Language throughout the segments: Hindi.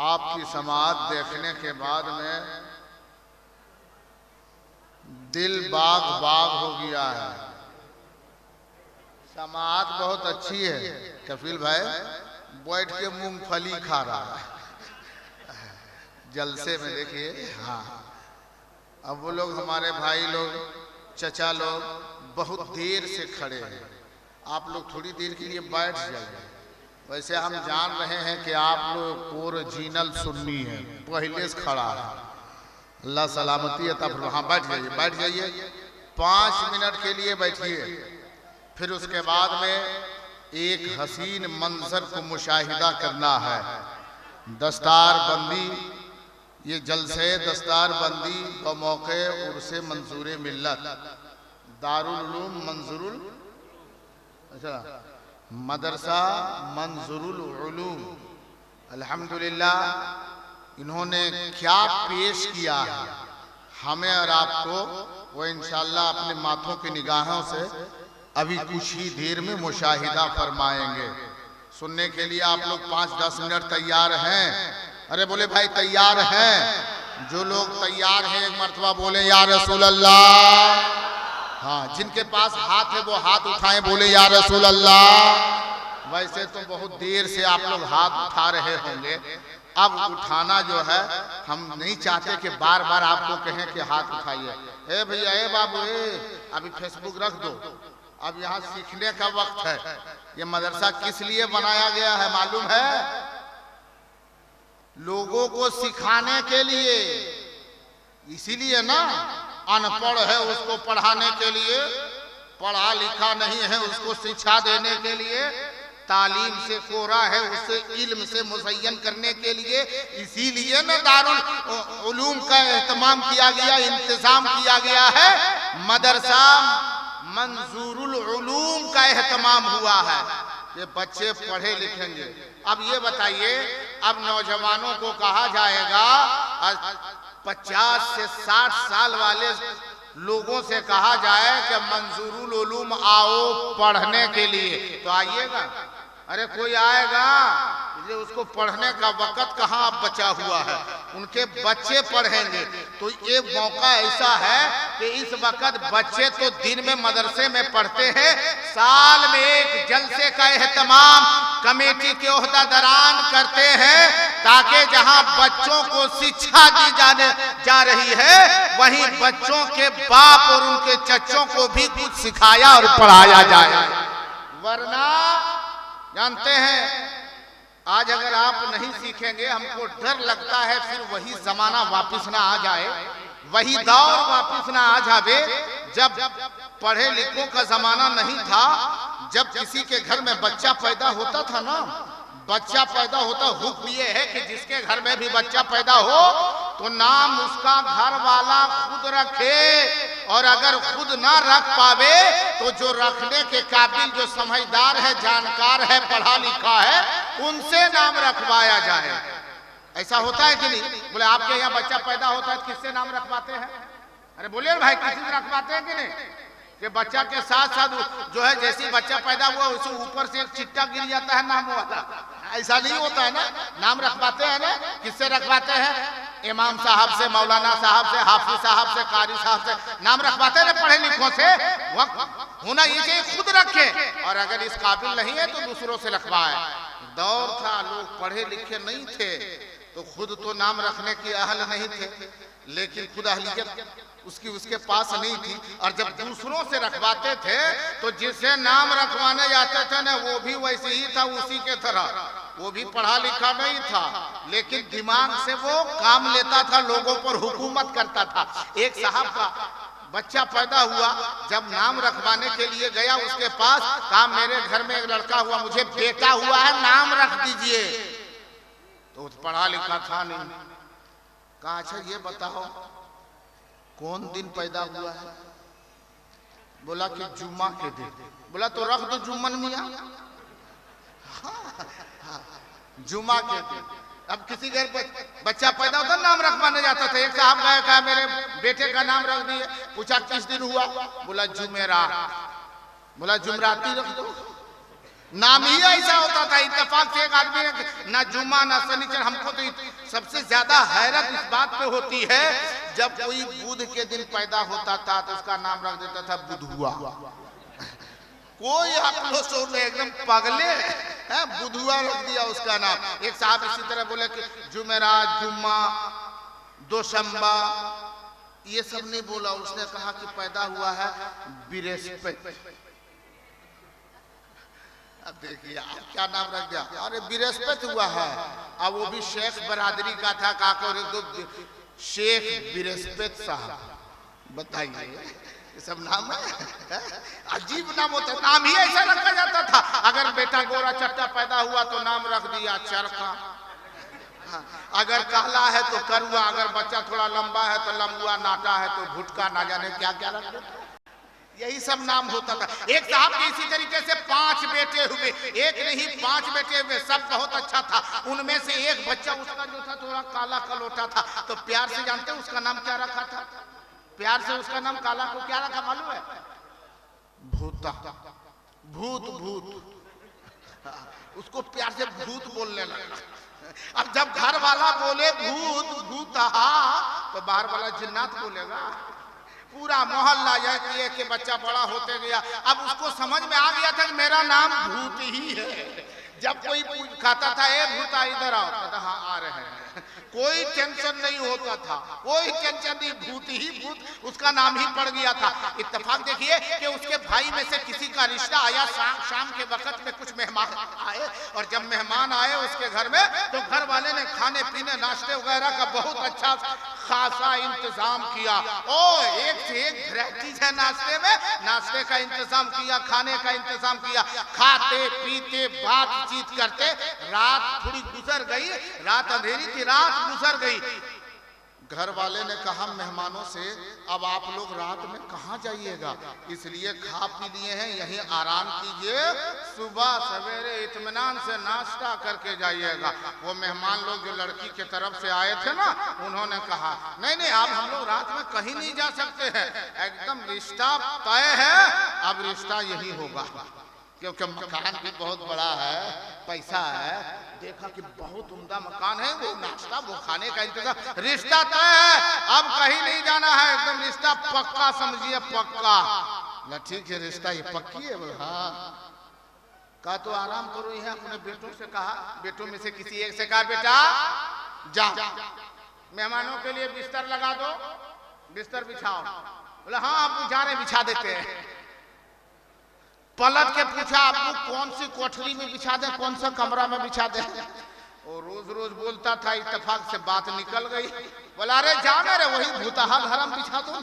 आपकी समाअत देखने के बाद में दिल बाग बाग हो गया है। समाअत बहुत अच्छी है। कफील भाई बैठ के मूंगफली खा रहा है जलसे में, देखिए। हाँ, अब वो लोग हमारे भाई लोग, चचा लोग बहुत देर से खड़े हैं। आप लोग थोड़ी देर के लिए बैठ जाइए। वैसे हम जान रहे हैं कि आप लोग ओरिजिनल सुन्नी है, पहले से खड़ा है। अल्लाह सलामती है। तब वहाँ बैठ जाइए, बैठ जाइए। 5 मिनट के लिए बैठिए। फिर उसके बाद में एक हसीन मंजर को मुशाहिदा करना है। दस्तार बंदी, ये जलसे दस्तार बंदी व मौके उर्से मंजूर मिल्लत दारुल उलूम मंजूरुल, अच्छा, मदरसा मंजूरुल उलूम। अल्हम्दुलिल्लाह इन्होंने क्या पेश किया है हमें और आपको, वो इंशाअल्लाह अपने माथों की निगाहों से अभी कुछ ही देर में मुशाहिदा फरमाएंगे। सुनने के लिए आप लोग 5-10 मिनट तैयार हैं? अरे बोले भाई तैयार हैं? जो लोग तैयार हैं एक मर्तबा बोले या रसूल अल्लाह। हाँ, जिनके पास हाथ है वो हाथ उठाएं, बोले या रसूल अल्लाह। वैसे तो बहुत देर से आप लोग हाथ उठा रहे होंगे। अब उठाना जो है हम नहीं चाहते कि बार बार आपको कहें कि हाथ उठाइए। ए भैया, ए बाबू, अभी फेसबुक रख दो। अब यहाँ सीखने का वक्त है। ये मदरसा किस लिए बनाया गया है मालूम है? लोगों को सिखाने के लिए। इसीलिए ना, अनपढ़ है उसको पढ़ाने के लिए, पढ़ा लिखा नहीं है उसको शिक्षा देने के लिए, तालीम से कोरा है उसे इल्म से मुज़य्यन करने के लिए। इसीलिए ना दारुल उलूम का एहतमाम किया गया, इंतजाम किया गया है। मदरसा मंजूरुल उलूम का एहतमाम हुआ है। ये बच्चे पढ़े लिखेंगे। अब ये बताइए, अब नौजवानों को कहा जाएगा, 50 से 60 साल वाले लोगों से कहा जाए कि मंजूरुल उलूम आओ पढ़ने के लिए, तो आइएगा? अरे कोई आएगा? उसको पढ़ने का वक्त कहाँ अब बचा हुआ है। उनके बच्चे पढ़ेंगे। तो ये मौका ऐसा है कि इस वक्त बच्चे तो दिन में मदरसे में पढ़ते हैं, साल में एक जलसे का एहतमाम कमेटी के ओहदेदारान करते हैं, ताकि जहां बच्चों को शिक्षा दी जा रही है, वहीं बच्चों के बाप और उनके चच्चों को भी कुछ सिखाया और पढ़ाया जाए। वरना जानते हैं, आज अगर आप नहीं सीखेंगे, हमको डर लगता है फिर वही जमाना वापस ना आ जाए, वही दौर वापस ना आ जावे जब पढ़े लिखों का जमाना नहीं था। जब किसी के घर में बच्चा पैदा होता था ना, बच्चा पैदा होता, हुक्म ये है कि जिसके घर में भी बच्चा पैदा हो तो नाम उसका घर वाला खुद रखे, और अगर खुद ना रख पावे तो जो रखने के काबिल, जो समझदार है, जानकार है, पढ़ा लिखा है, उनसे नाम रखवाया जाए। ऐसा होता है कि नहीं? बोले आपके यहाँ बच्चा पैदा होता है तो किससे नाम रखवाते हैं? अरे बोलिए भाई, किसी से रखवाते हैं कि नहीं? कि बच्चा के साथ साथ जो है, जैसे बच्चा पैदा हुआ उसे ऊपर से एक चिट्टा गिर जाता है नाम वाला। ऐसा नहीं होता है ना? नाम रखवाते हैं ना? किससे रखवाते हैं? इमाम साहब से, मौलाना साहब से, हाफिज साहब से, कारी साहब से नाम रखवाते हैं पढ़े लिखों से। वक्त होना ये चाहिए खुद रखे, और अगर इस काबिल नहीं है तो दूसरों से रखवाए। दौर था लोग पढ़े लिखे नहीं थे तो खुद तो नाम रखने की अहल नहीं थे, लेकिन खुद अहलियत उसके पास नहीं थी। और जब दूसरों से रखवाते थे तो जिसे नाम रखवाने जाते थे ना, वो भी वैसे ही था, उसी के तरह। वो भी पढ़ा लिखा नहीं था, लेकिन दिमाग से वो काम लेता था, लोगों पर हुकूमत करता था। एक साहब का बच्चा पैदा हुआ, जब नाम रखवाने के लिए गया उसके पास, कहा मेरे घर में एक लड़का हुआ, मुझे बेटा हुआ है, नाम रख दीजिए। तो पढ़ा लिखा था नहीं। कहा अच्छा ये बताओ कौन दिन पैदा हुआ है? बोला कि जुम्मा के दिन। बोला तो रख दो जुम्मन मियां। जुम्मा के दिन। अब किसी घर पर बच्चा पैदा होता नाम रखवाने जाता था। एक साहब गए, कहा मेरे बेटे का नाम रख दिए। पूछा किस दिन हुआ? बोला जुमेरात। बोला जुमराती रख दो। नाम ही ऐसा होता था। इत्तेफाक से एक आदमी ने ना जुम्मा ना शनिचर। हमको तो सबसे ज्यादा हैरत इस बात पे होती है, जब कोई बुध के दिन पैदा होता था तो उसका नाम रख देता था बुधुआ। कोई अकलो सोच एकदम पगले हैं, बुधुआ रख दिया उसका नाम। एक साहब इसी तरह बोले कि जुमेरात, जुम्मा, दोशंबा, ये सब नहीं बोला। उसने कहा कि पैदा हुआ है बृहस्पति। अब देखिए आप क्या नाम रख दिया, अरे बृहस्पति हुआ है। अब वो भी शेख बरादरी का था, काको शेख बृहस्पति साहब। बताइए ये सब नाम है, अजीब नाम होता है। नाम ही ऐसा रखा जाता था। अगर बेटा गोरा चट्टा पैदा हुआ तो नाम रख दिया चरखा, अगर काला है तो करुआ, अगर बच्चा थोड़ा लंबा है तो लंबुआ, नाटा है तो भुटका, ना जाने क्या क्या रख देता। यही सब नाम होता था। एक साहब के इसी तरीके से 5 बेटे हुए, एक नहीं 5 बेटे हुए, सब बहुत अच्छा था। उनमें से एक बच्चा उसका जो था थोड़ा काला कलोटा था, तो प्यार से जानते हैं उसका नाम क्या रखा था? प्यार से उसका नाम काला को क्या रखा मालूम है? भूता। भूत भूत, उसको प्यार से भूत बोलने लगा। अब जब घर वाला बोले भूत भूता तो बाहर वाला जिन्नात बोलेगा। पूरा मोहल्ला यह कि बच्चा बड़ा होते गया। अब उसको समझ में आ गया था कि मेरा नाम भूत ही है। जब कोई खाता था ए भूता इधर आओ, कहता हाँ आ रहे हैं। कोई टेंशन नहीं होता था, कोई टेंशन नहीं, भूत ही भूत उसका नाम ही पड़ गया था। इत्तेफाक देखिए कि उसके भाई में से किसी का रिश्ता आया। शाम के वक्त में कुछ मेहमान आए, और जब मेहमान आए उसके घर में तो घर वाले ने खाने पीने नाश्ते वगैरह का बहुत अच्छा खासा इंतजाम किया। ओ एक से एक वैरायटीज है नाश्ते में, नाश्ते का इंतजाम किया, खाने का इंतजाम किया। खाते पीते बातचीत करते रात थोड़ी गुजर गई, रात अंधेरी थी, रात गुजर गई। घर वाले ने कहा मेहमानों से अब आप लोग रात में कहाँ जाइएगा, इसलिए खा पी लिए हैं, यहीं आराम कीजिए, सुबह सवेरे इत्मीनान से नाश्ता करके जाइएगा। वो मेहमान लोग जो लड़की के तरफ से आए थे ना, उन्होंने कहा नहीं नहीं अब हम लोग रात में कहीं नहीं जा सकते हैं, एकदम रिश्ता तय है, अब रिश्ता यही होगा। क्योंकि मकान भी बहुत बड़ा है, पैसा है, देखा कि बहुत उम्दा मकान है, वो नाश्ता वो खाने का इंतजाम, रिश्ता तय है, अब कहीं नहीं जाना है, एकदम रिश्ता पक्का समझिए, पक्का। ना ठीक है रिश्ता ये पक्की है। हाँ कहा तो आराम करो। यहाँ अपने बेटों से कहा, बेटों में से किसी एक से कहा बेटा जा मेहमानों के लिए बिस्तर लगा दो, बिस्तर बिछाओ। बोले हाँ आप जा रहे बिछा देते हैं। पलट के पूछा आपको कौन सी कोठरी में बिछा दे, कौन सा कमरा में बिछा दे। और रोज रोज बोलता था, इत्तेफाक से बात निकल गई। बोला अरे जाना रे वही भूतहा घर में बिछा दो।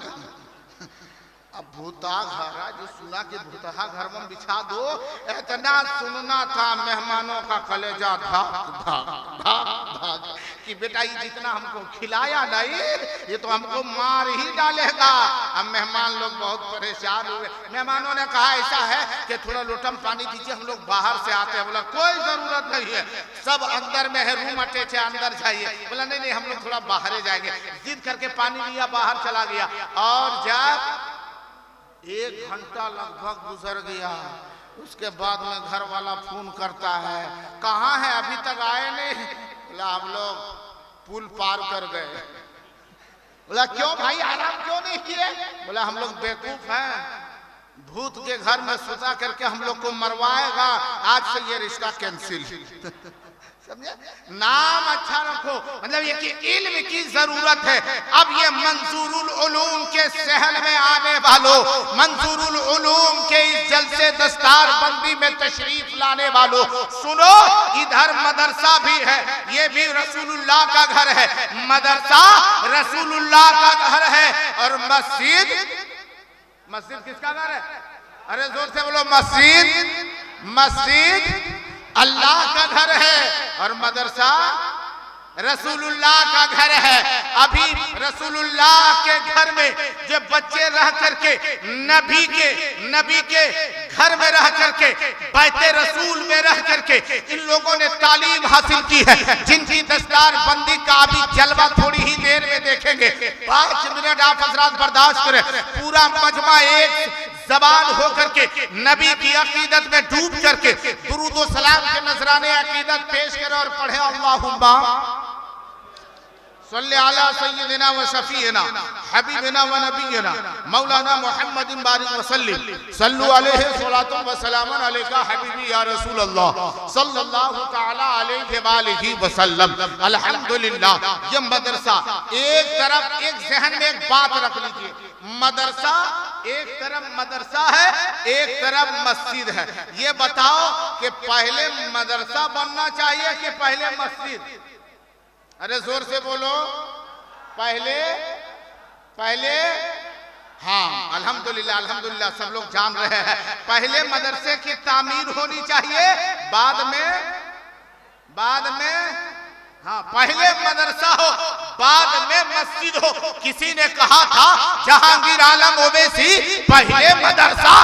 अब भूता घर जो सुना कि भूतहा घर में बिछा दो, इतना सुनना था मेहमानों का कलेजा धाक धाक धाक धाक कि बेटा ये जितना हमको खिलाया नहीं ये तो हमको मार ही डालेगा। अब मेहमान लोग बहुत परेशान हुए। मेहमानों ने कहा ऐसा है कि थोड़ा लोटम पानी दीजिए, हम लोग बाहर से आते हैं। बोला कोई जरूरत नहीं है, सब अंदर में है, रूम अटैच है, अंदर जाइए। बोला नहीं नहीं हम लोग थोड़ा बाहर जाएंगे। जिद करके पानी लिया, बाहर चला गया। और जब 1 घंटा लगभग गुजर गया, उसके बाद में घर वाला फोन करता है, कहाँ है अभी तक आए नहीं? बोला हम लोग पुल पार कर गए। बोला क्यों भाई आराम क्यों नहीं किए? बोला हम लोग बेवकूफ हैं, भूत के घर में सुता करके हम लोग को मरवाएगा, आज से ये रिश्ता कैंसिल। समझे? नाम अच्छा रखो, मतलब ये कि इल्म की जरूरत है। अब ये मंजूरुल उलूम के सहन में आने वालों, मंजूरुल उलूम के इस जलसे दस्तार बंदी में तशरीफ लाने वालों, सुनो इधर मदरसा भी है, ये भी रसूलुल्लाह का घर है। मदरसा रसूलुल्लाह का घर है, और मस्जिद, मस्जिद किसका घर है? अरे जोर से बोलो मस्जिद, मस्जिद अल्लाह का घर है, और मदरसा रसूलुल्लाह का घर है। अभी रसूलुल्लाह के घर में जो बच्चे रह करके नबी के घर में रह करके, बैते रसूल में रह करके इन लोगों ने तालीम हासिल की है, जिनकी दस्तार बंदी का अभी जलवा थोड़ी ही देर में देखेंगे। 5 मिनट आप हजरात बर्दाश्त करें। पूरा मजमा एक जबान होकर के नबी की अकीदत में डूब करके दुरूद व सलाम के नजराने अकीदत पेश करे और पढ़े अल्लाहुम्मा सल्ली अला सय्यिदिना व शफीना हबीबिना व नबीना मौलाना मुहम्मदिन बारिक व सल्लिम सल्लु अलैहि सलातु व सलामुन अलैका हबीबी या रसूल अल्लाह सल्लल्लाहु तआला अलैहि व आलिहि व सल्लम। अल्हम्दुलिल्लाह, ये मदरसा एक तरफ, एक जहन में एक बात रख लीजिए, मदरसा एक तरफ मदरसा है, एक तरफ मस्जिद है। ये बताओ कि पहले मदरसा बनना चाहिए कि पहले मस्जिद? अरे जोर से बोलो, पहले हाँ, अल्हम्दुलिल्लाह अल्हम्दुलिल्लाह, सब लोग जान रहे हैं। पहले मदरसे की तामीर होनी चाहिए, बाद में हाँ, पहले मदरसा हो बाद में मस्जिद हो। किसी ने कहा था जहांगीर आलम ओवैसी, पहले मदरसा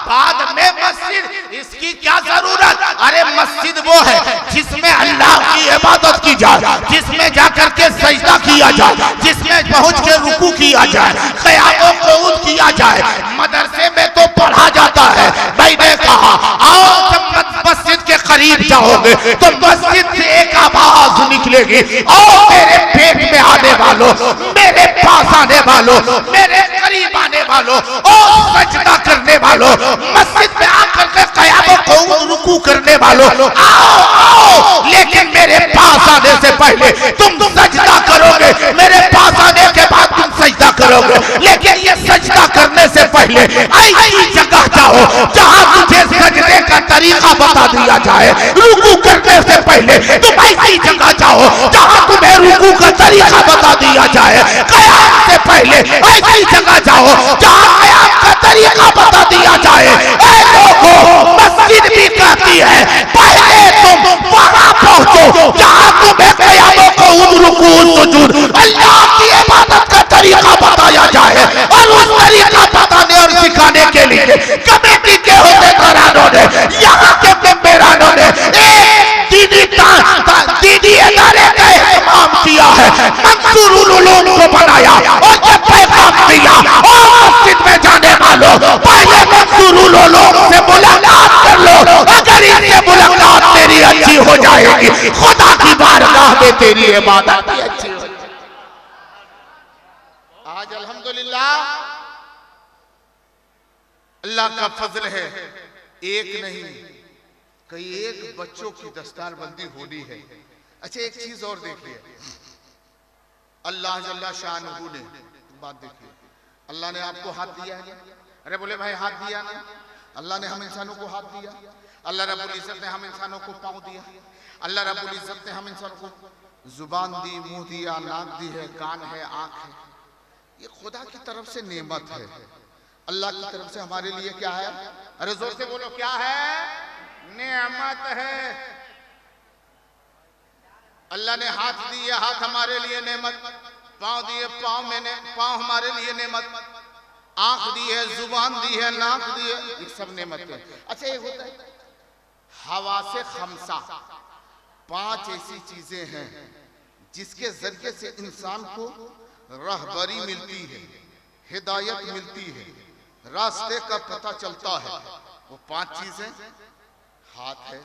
बाद में मस्जिद, इसकी क्या जरूरत? अरे मस्जिद वो है जिसमें अल्लाह की इबादत की जाए, जिसमें जाकर के सजदा किया जाए, जिसमें पहुंच के रुकू किया जाए, क़याम व क़ुऊद किया जाए। मदरसे में तो पढ़ा जाता है। मैंने कहा आओ, जब मस्जिद के करीब जाओगे तो मस्जिद से एक आवाज निकलेगी, आओ मेरे पेट में आने वालों, मेरे पास आने वालों, मेरे करीब आने वालों, ओ सजदा करने वालों, मस्जिद में आकर के क़याम व क़ुऊद रुकू करने वालों, आओ आओ। लेकिन मेरे पास आने से पहले तुम सजदा करोगे, मेरे पास आने के बाद तुम सजदा करोगे। लेकिन ये सजदा करने से पहले ऐसी जगह जाओ जहां तुझे सजदे का तरीका बता दिया जाए। रुकू करने से पहले तुम ऐसी जगह जाओ जहां तुम्हें रुकू का तरीका बता दिया जाए। क़याम से पहले ऐसी जगह जाओ जहां क़याम का तरीका बता दिया जाए। ऐ लोगों, मस्जिद भी कहती है पहले तुम वहां पहुंचो जहां तुम्हें क़याम व क़ुऊद, रुकू, सुजूद, अल्लाह की इबादत का तरीका बताया जाए। और उस तरीका बताने और सिखाने के लिए कमेटी के होदेदारों ने, यहाँ के मेंबरानों ने एक दीदी इदारे का इस्तेमाल किया है, मंसूरुल उलूम को बनाया और जब पैगाम दिया, और मस्जिद में जाने वालों पहले मंसूरुल उलूम से मुलाकात कर लो। अगर इससे मुलाकात तेरी अच्छी हो जाएगी, खुदा की बारगाह में तेरी इबादत भी अच्छी हो जाएगी। आज अल्हम्दुलिल्लाह अल्लाह का फजल है, एक नहीं कई एक बच्चों की दस्तारबंदी होनी है। अच्छा, एक चीज और देखिए, अल्लाह जल्ला शानहू ने बात देखिए, अल्लाह ने आपको हाथ दिया है। अरे बोले भाई हाथ दिया ना, अल्लाह ने हम इंसानों को हाथ दिया, अल्लाह रब्बुल इज्जत ने हम इंसानों को पाँव दिया, अल्लाह रब्बुल इज्जत ने हम इंसानों को जुबान दी, मुंह दिया, नाक दी है, कान है, आंख है। ये खुदा की तरफ से नेमत है। अल्लाह की तरफ से हमारे लिए क्या है? अरे जोर से बोलो, क्या है? नेमत है। अल्लाह ने हाथ दिए, हाथ हमारे लिए नेमत, पाँव दिए, पाँव हमारे लिए नेमत, आंख दी है, जुबान दी है, नाक दी है, ये सब नेमत है। अच्छा, ये होता है हवा से खमसा, 5 ऐसी चीजें हैं जिसके जरिए से इंसान को रहबरी मिलती है, हिदायत मिलती है, रास्ते का पता चलता है। वो 5 चीजें, हाथ है,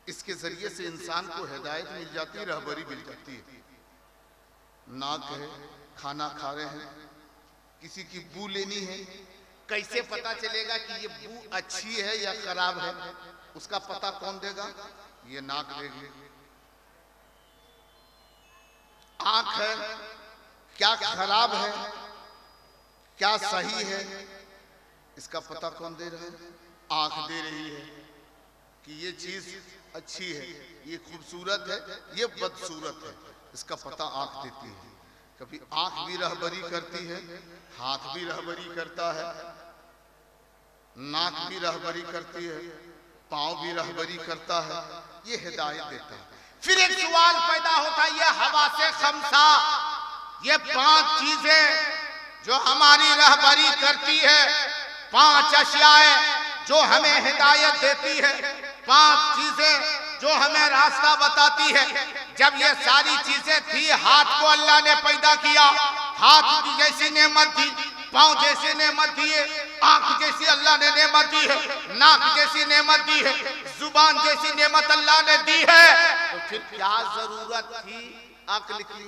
इसके जरिए से इंसान को हिदायत मिल जाती है, रहबरी मिल जाती है। नाक है, खाना खा रहे हैं, किसी की बू लेनी है, कैसे पता चलेगा कि ये बू अच्छी है या खराब है? उसका पता कौन देगा? ये नाक देगी। आंख है, क्या खराब है क्या सही है, इसका पता कौन दे रहा है? आंख दे रही है कि ये चीज अच्छी है, ये खूबसूरत है, ये बदसूरत है, इसका पता आंख देती है। कभी आंख भी रहबरी करती है, हाथ भी रहबरी करता है, नाक भी रहबरी करती है, पांव भी रहबरी करता है, ये हिदायत देता है। फिर एक सवाल पैदा होता है, ये हवा से खमसा, ये 5 चीजें जो हमारी रहबरी करती है, 5 अशियाएं जो हमें हिदायत देती है, 5 चीजें जो हमें रास्ता बताती है। जब ये सारी चीजें थी, हाथ को अल्लाह ने पैदा किया, हाथ की जैसी नेमत थी, पांव जैसे नेमत दिए, आंख जैसी अल्लाह ने नेमत दी है, नाक जैसी नेमत दी है, जुबान जैसी नेमत अल्लाह ने दी है, तो फिर क्या जरूरत थी अक्ल की?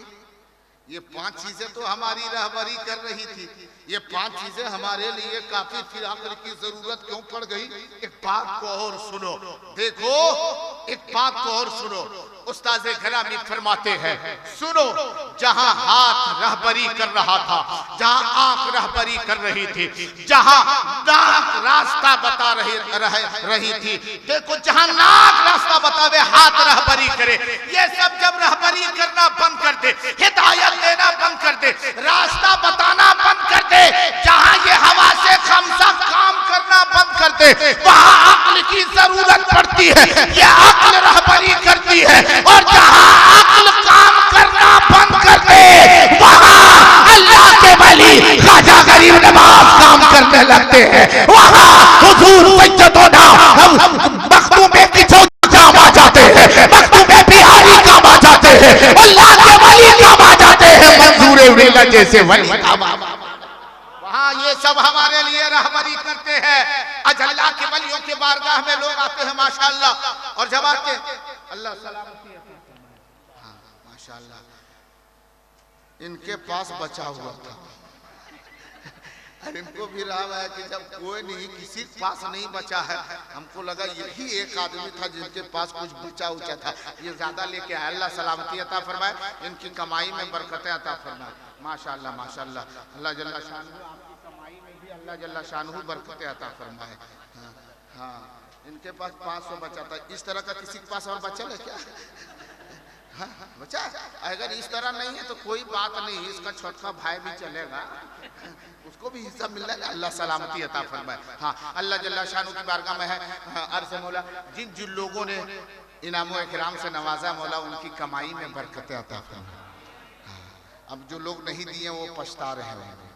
ये 5 चीजें तो हमारी रहबरी कर रही थी, ये 5 चीजें हमारे लिए काफी, फिर अक्ल की जरूरत क्यों पड़ गई? एक बात को और सुनो, देखो एक बात को और सुनो। उस्ताद घरामी फरमाते हैं, सुनो, जहां हाथ रहबरी कर रहा था, जहां आंख रहबरी कर रही थी, जहां नाक रास्ता बता रही थी, देखो जहां नाक रास्ता बतावे हाथ रहबरी करे, ये सब जब रहबरी करना बंद कर दे, हिदायत देना बंद कर दे, रास्ता बताना बंद कर दे, जहां ये हवा से खमसा काम करना बंद कर दे, वहां अक्ल की जरूरत पड़ती है। ये अक्ल रहबरी करती है, और जहां अक्ल काम करना बंद कर दे, वहां अल्लाह के वली ख्वाजा गरीब नवाज काम करने लगते हैं। वहां हुजूर सैयदोना मखदूम किशोर काम आ जाते हैं, मखदूम बिहारी काम आ जाते हैं, अल्लाह के वली काम आ जाते हैं, मंजूर उड़ेला जैसे वली काम आ, वहां ये सब हमारे लिए रहबरी करते हैं। आज अल्लाह के वलियों के बारगाह में लोग आते हैं माशाअल्लाह, और जब आते अल्लाह सलामती है, हाँ माशाअल्लाह, इनके पास बचा हुआ था, और इनको भी राम है कि जब कोई नहीं, किसी के पास नहीं बचा है, हमको लगा यही एक आदमी था जिनके पास कुछ बचा उचा था, ये ज्यादा लेके आया। अल्लाह सलामती अता फरमाए, इनकी कमाई में बरकतें अता फरमाए, माशाअल्लाह माशाअल्लाह। अल्लाह जल्ला शानहू आपकी कमाई में भी अल्लाह जल्ला शानहू बरकतें अता फरमाए। हाँ, इनके पास 500 बचा था, इस तरह का किसी के पास और बचा है क्या? हाँ, बचा। अगर इस तरह नहीं है तो कोई बात नहीं, इसका छोटा भाई भी चलेगा, उसको भी हिस्सा मिल रहा है। अल्लाह सलामती अता फरमाए। हाँ, अल्लाह जल्ला शानू की बारगाह में है अर्ज़ मौला, जिन जिन लोगों ने इनामो इकराम से नवाजा मौला, उनकी कमाई में बरकतें अता फरमाए। अब जो लोग नहीं दिए वो पछता रहे होंगे,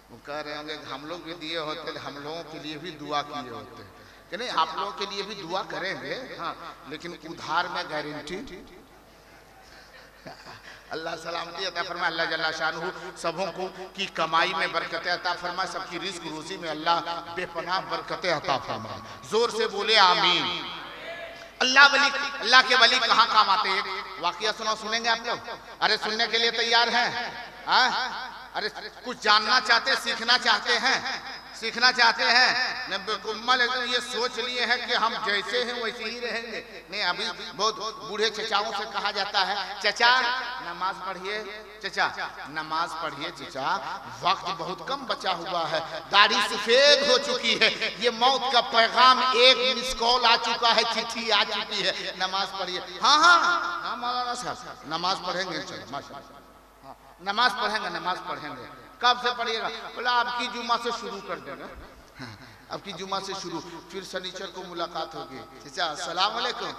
वो कह रहे होंगे हम लोग भी दिए होते, हम लोगों के लिए भी दुआ किए होते, कि नहीं आप लोगों के लिए भी दुआ करेंगे, हाँ, लेकिन उधार में गारंटी। अल्लाह सलामती अता फरमाए, अल्लाह जल्ला शानहू सबों को की कमाई में बरकतें अता फरमाए, सबकी रिज़्क़ रोज़ी में अल्लाह बेपनाह बरकतें अता फरमाए। जोर से बोले आमीन। अल्लाह के वली कहाँ काम आते हैं? वाकया सुनेंगे आप लोग? अरे सुनने के लिए तैयार हैं? अरे कुछ जानना चाहते, सीखना चाहते हैं, सीखना चाहते हैं न? मुकम्मल ये सोच लिए हैं कि हम जैसे हैं वैसे ही रहेंगे? नहीं, अभी बहुत बूढ़े चचाओं से कहा जाता है, चचा नमाज पढ़िए, चचा नमाज पढ़िए, चचा वक्त बहुत कम बचा हुआ है, दाढ़ी सफेद हो चुकी है, ये मौत का पैगाम, एक मिस कॉल आ चुका है, चिट्ठी आ चुकी है, नमाज पढ़िए। हाँ हाँ हाँ मौलाना साहब नमाज पढ़ेंगे, नमाज पढ़ेंगे, नमाज पढ़ेंगे। कब से पढ़िएगा? बोला आपकी जुमा से शुरू कर देगा, आपकी जुमा से शुरू, फिर शनिचर को मुलाकात होगी। चाचा अस्सलाम वालेकुम,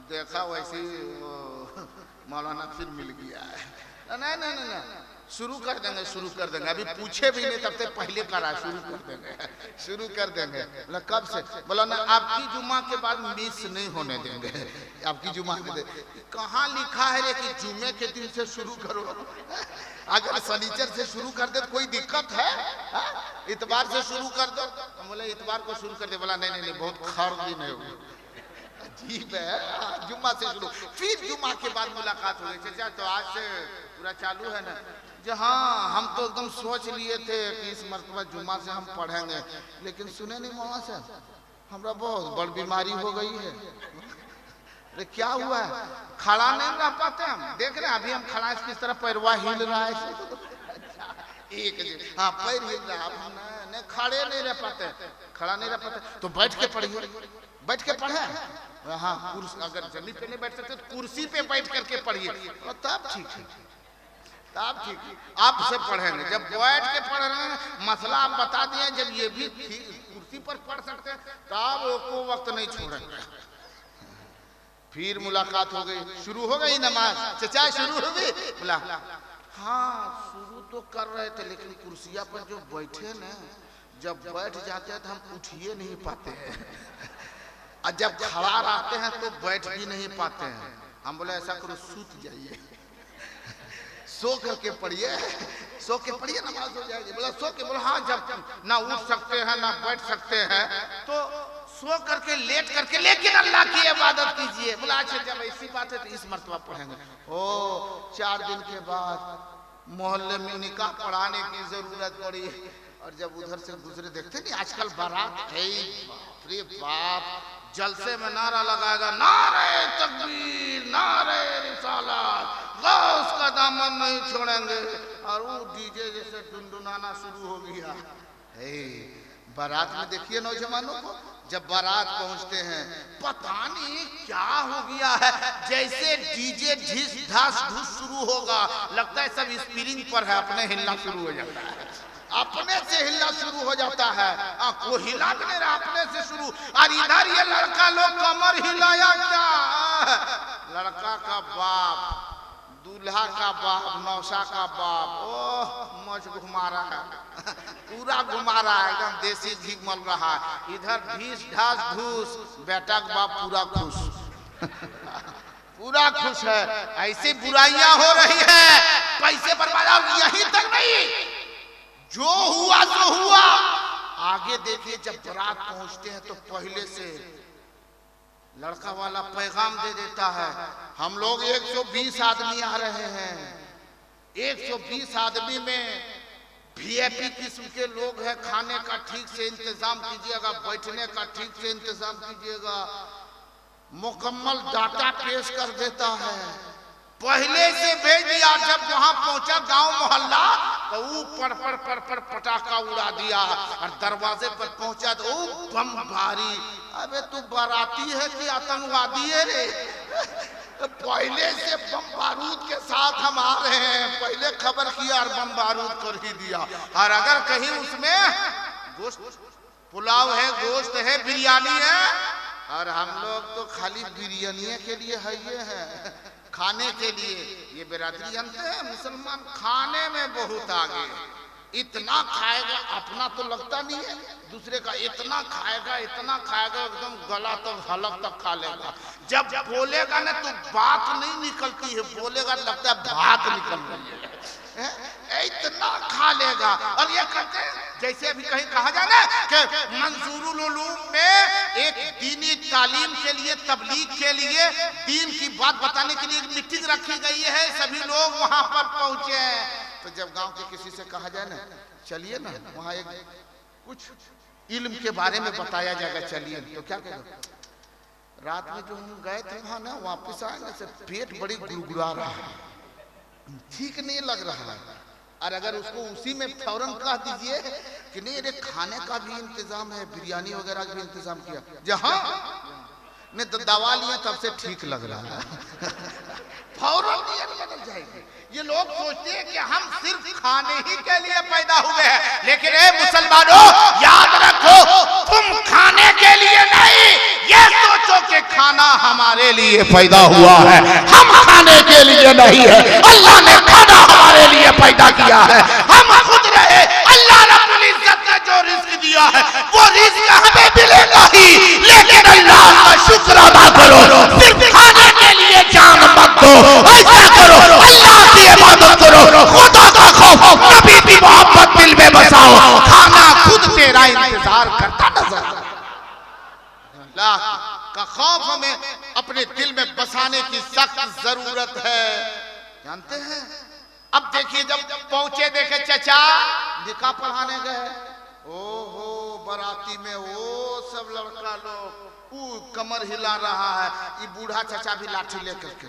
देखा वैसे मौलाना फिर मिल गया है। नहीं नहीं नहीं, शुरू कर देंगे, शुरू कर देंगे, अभी पूछे भी नहीं तब तक पहले करा, शुरू कर देंगे, शुरू कर देंगे। बोला कब से? बोला ना आपकी जुमा के बाद मिस नहीं होने देंगे, आपकी जुमा के कहाँ लिखा है रे कि जुमे के दिन से शुरू करो? अगर शनिचर से शुरू कर दे तो कोई दिक्कत है? इतवार से शुरू कर दो। बोले इतवार को शुरू कर दे। बोला नहीं नहीं नहीं, बहुत खराब दिन है वो, अजीब है, जुम्मा से शुरू, फिर जुम्मा के बाद मुलाकात हो गई। चाचा तो आज से पूरा चालू है ना? जो हाँ, हम तो एकदम सोच लिए थे कि इस मरतबा जुम्मा से हम पढ़ेंगे, लेकिन सुने नहीं मौलाना साहब, हमरा बहुत बड़ी बीमारी हो गई है। अरे क्या हुआ है? खड़ा नहीं रह पाते हम, देख रहे हैं अभी हम खड़ा, किस तरह पैरवा हिल रहा है, एक हाँ पैर हिल रहा है, हम नहीं खड़े नहीं रह पाते, खड़ा नहीं रह पाते, तो बैठ के पढ़िए, बैठ के पढ़े। हाँ, अगर जमीन पे नहीं बैठ सकते तो कुर्सी पे बैठ करके पढ़िए, तब ठीक है, तब ठीक है। आपसे पढ़ेंगे, जब बैठ के पढ़ रहे हैं, मसला आप बता दिए, जब ये भी कुर्सी पर पढ़ सकते हैं तब वो वक्त नहीं छोड़ेंगे। फिर मुलाकात हो गई, शुरू हो गई नमाज। चचा शुरू हो गई? बोला हाँ शुरू तो कर रहे थे, लेकिन कुर्सिया पर जो बैठे ना, जब बैठ जाते हैं तो हम उठिए नहीं पाते हैं, और जब खड़ा रहते हैं तो बैठ भी नहीं पाते हैं। हम बोले ऐसा करो सूत जाइए, सो करके पढ़िए, सो के पढ़िए नमाज हो जाएगी। बोला सो के? बोला हाँ, जब ना उठ सकते हैं ना बैठ सकते हैं तो सो करके लेट करके, लेकिन अल्लाह की इबादत कीजिए। बोला अच्छा, जब ऐसी बात है तो इस मर्तबा पढ़ेंगे। ओ 4 दिन के बाद मोहल्ले में निकाह पढ़ाने की जरूरत पड़ी, और जब उधर से गुजरे, देखते नहीं आजकल बारात है, अरे बाप, जलसे में नारा लगाएगा, नारे तकबीर, नारे रिसालत, गौस का दामन नहीं छोड़ेंगे, और वो डीजे जैसे डुनडुनाना शुरू हो गया। बारात में देखिए नौजवानों को, जब बारात पहुंचते हैं पता नहीं क्या हो गया है, जैसे डीजे ढिस ढास ढूस शुरू होगा, लगता है सब स्प्रिंग पर है, अपने हिलना शुरू हो जाता है, अपने से हिलना शुरू हो जाता है। को हिला भी नहीं रहा, अपने से शुरू। और इधर ये लड़का लोग कमर हिलाया क्या, लड़का का बाप, दूल्हा का बाप, नौशा का बाप, ओह मौज घुमा रहा है, पूरा घुमा रहा है, एकदम देसी घी मल रहा है, इधर ढीस ढास ढूस, बेटा का बाप पूरा खुश पूरा खुश है। ऐसी बुराइयां हो रही है, पैसे बर्बाद। यहीं तक नहीं, जो हुआ सो हुआ। आगे देखिए, जब बारात पहुंचते हैं तो पहले से लड़का वाला पैगाम दे देता है, हम लोग 120 आदमी आ रहे हैं, 120 आदमी में वीआईपी किस्म के लोग हैं, खाने का ठीक से इंतजाम कीजिएगा, बैठने का ठीक से इंतजाम कीजिएगा। मुकम्मल डाटा पेश कर देता है, पहले से भेज दिया। जब वहां पहुंचा गांव मोहल्ला तो वो पर पटाखा उड़ा दिया, और दरवाजे पर पहुंचा तो बमबारी। अबे तू बाराती है कि आतंकवादी है रे? पहले से बम बारूद के साथ हम आ रहे हैं, पहले खबर किया और बम बारूद कर ही दिया। और अगर कहीं उसमें गोश्त पुलाव है, गोश्त है, बिरयानी है, और हम लोग तो खाली बिरयानी के लिए है, ये है खाने के लिए। ये बिरादरी जानते हैं, मुसलमान खाने में बहुत आगे, इतना खाएगा, अपना तो लगता नहीं है, दूसरे का इतना खाएगा, एकदम गला तो हलक तक खा लेगा। जब बोलेगा ना तो बात नहीं निकलती है, बोलेगा तो लगता है बात निकल रही है, इतना खा लेगा। और ये कहते हैं, जैसे अभी कहीं कहा जाए ना कि मंसूरुल उलूम में एक दीनी तालीम के लिए, तबलीग के लिए, दीन की बात बताने के लिए एक मीटिंग रखी गई है, सभी लोग वहां पर पहुंचे हैं। तो जब गांव के किसी से कहा जाए ना, चलिए ना वहां एक कुछ इल्म के बारे में बताया जाएगा, चलिए, तो क्या कहेगा, रात में जो हम गए थे वहां ना, वापस आएंगे से पेट बड़ी गुड़गुड़ा रहा है, ठीक नहीं लग रहा है। और अगर उसको उसी में फौरन कह दीजिए कि नहीं अरे खाने का भी इंतजाम है, बिरयानी वगैरह का भी इंतजाम किया, जहां ने तो दवा लिया तब से ठीक लग रहा है, फौरन नीयत बदल जाएगी। ये लोग सोचते हैं कि हम सिर्फ खाने ही के लिए पैदा हुए हैं, लेकिन ए मुसलमानों याद रखो, तुम खाने के लिए नहीं, ये सोचो कि खाना हमारे लिए पैदा हुआ है, हम खाने के लिए नहीं है, अल्लाह ने खाना हमारे लिए पैदा किया है। हम खुद रहे, अल्लाह रब्बुल इज्जत ने जो रिस्क दिया है वो रिस्क हमें मिलेगा ही, लेकिन अल्लाह का शुक्र अदा करो, सिर्फ खाने के लिए जान मत दो, ऐसा करो अल्लाह की इबादत करो, खुदा का खौफ, नबी की मोहब्बत दिल में बसाओ, खाना खुद तेरा इंतजार करता नजर। अल्लाह का खौफ हमें अपने दिल में बसाने की सख्त जरूरत है, जानते हैं। अब देखिए, जब पहुंचे देखे चचा निकाह पढ़ाने गए, ओहो बाराती में वो सब लड़का लोग कमर हिला रहा है, ये बूढ़ा चचा भी लाठी लेकर के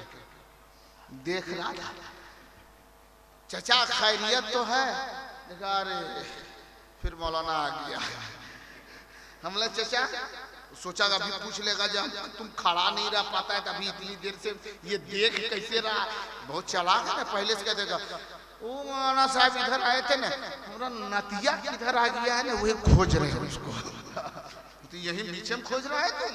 देख रहा था। चचा खैरियत तो है, अरे फिर मौलाना आ गया। हमने चचा सोचा अभी पूछ लेगा, जब तुम खड़ा नहीं रह पाता है तभी इतनी देर से ये देख कैसे रहा, बहुत चालाक है ना, पहले से कह देगा ओ मौलाना साहब इधर आए थे ना, हमारा नतिया किधर आ गया है ना, वही खोज रहे हैं उसको, तो यही नीचे में खोज रहा है तुम।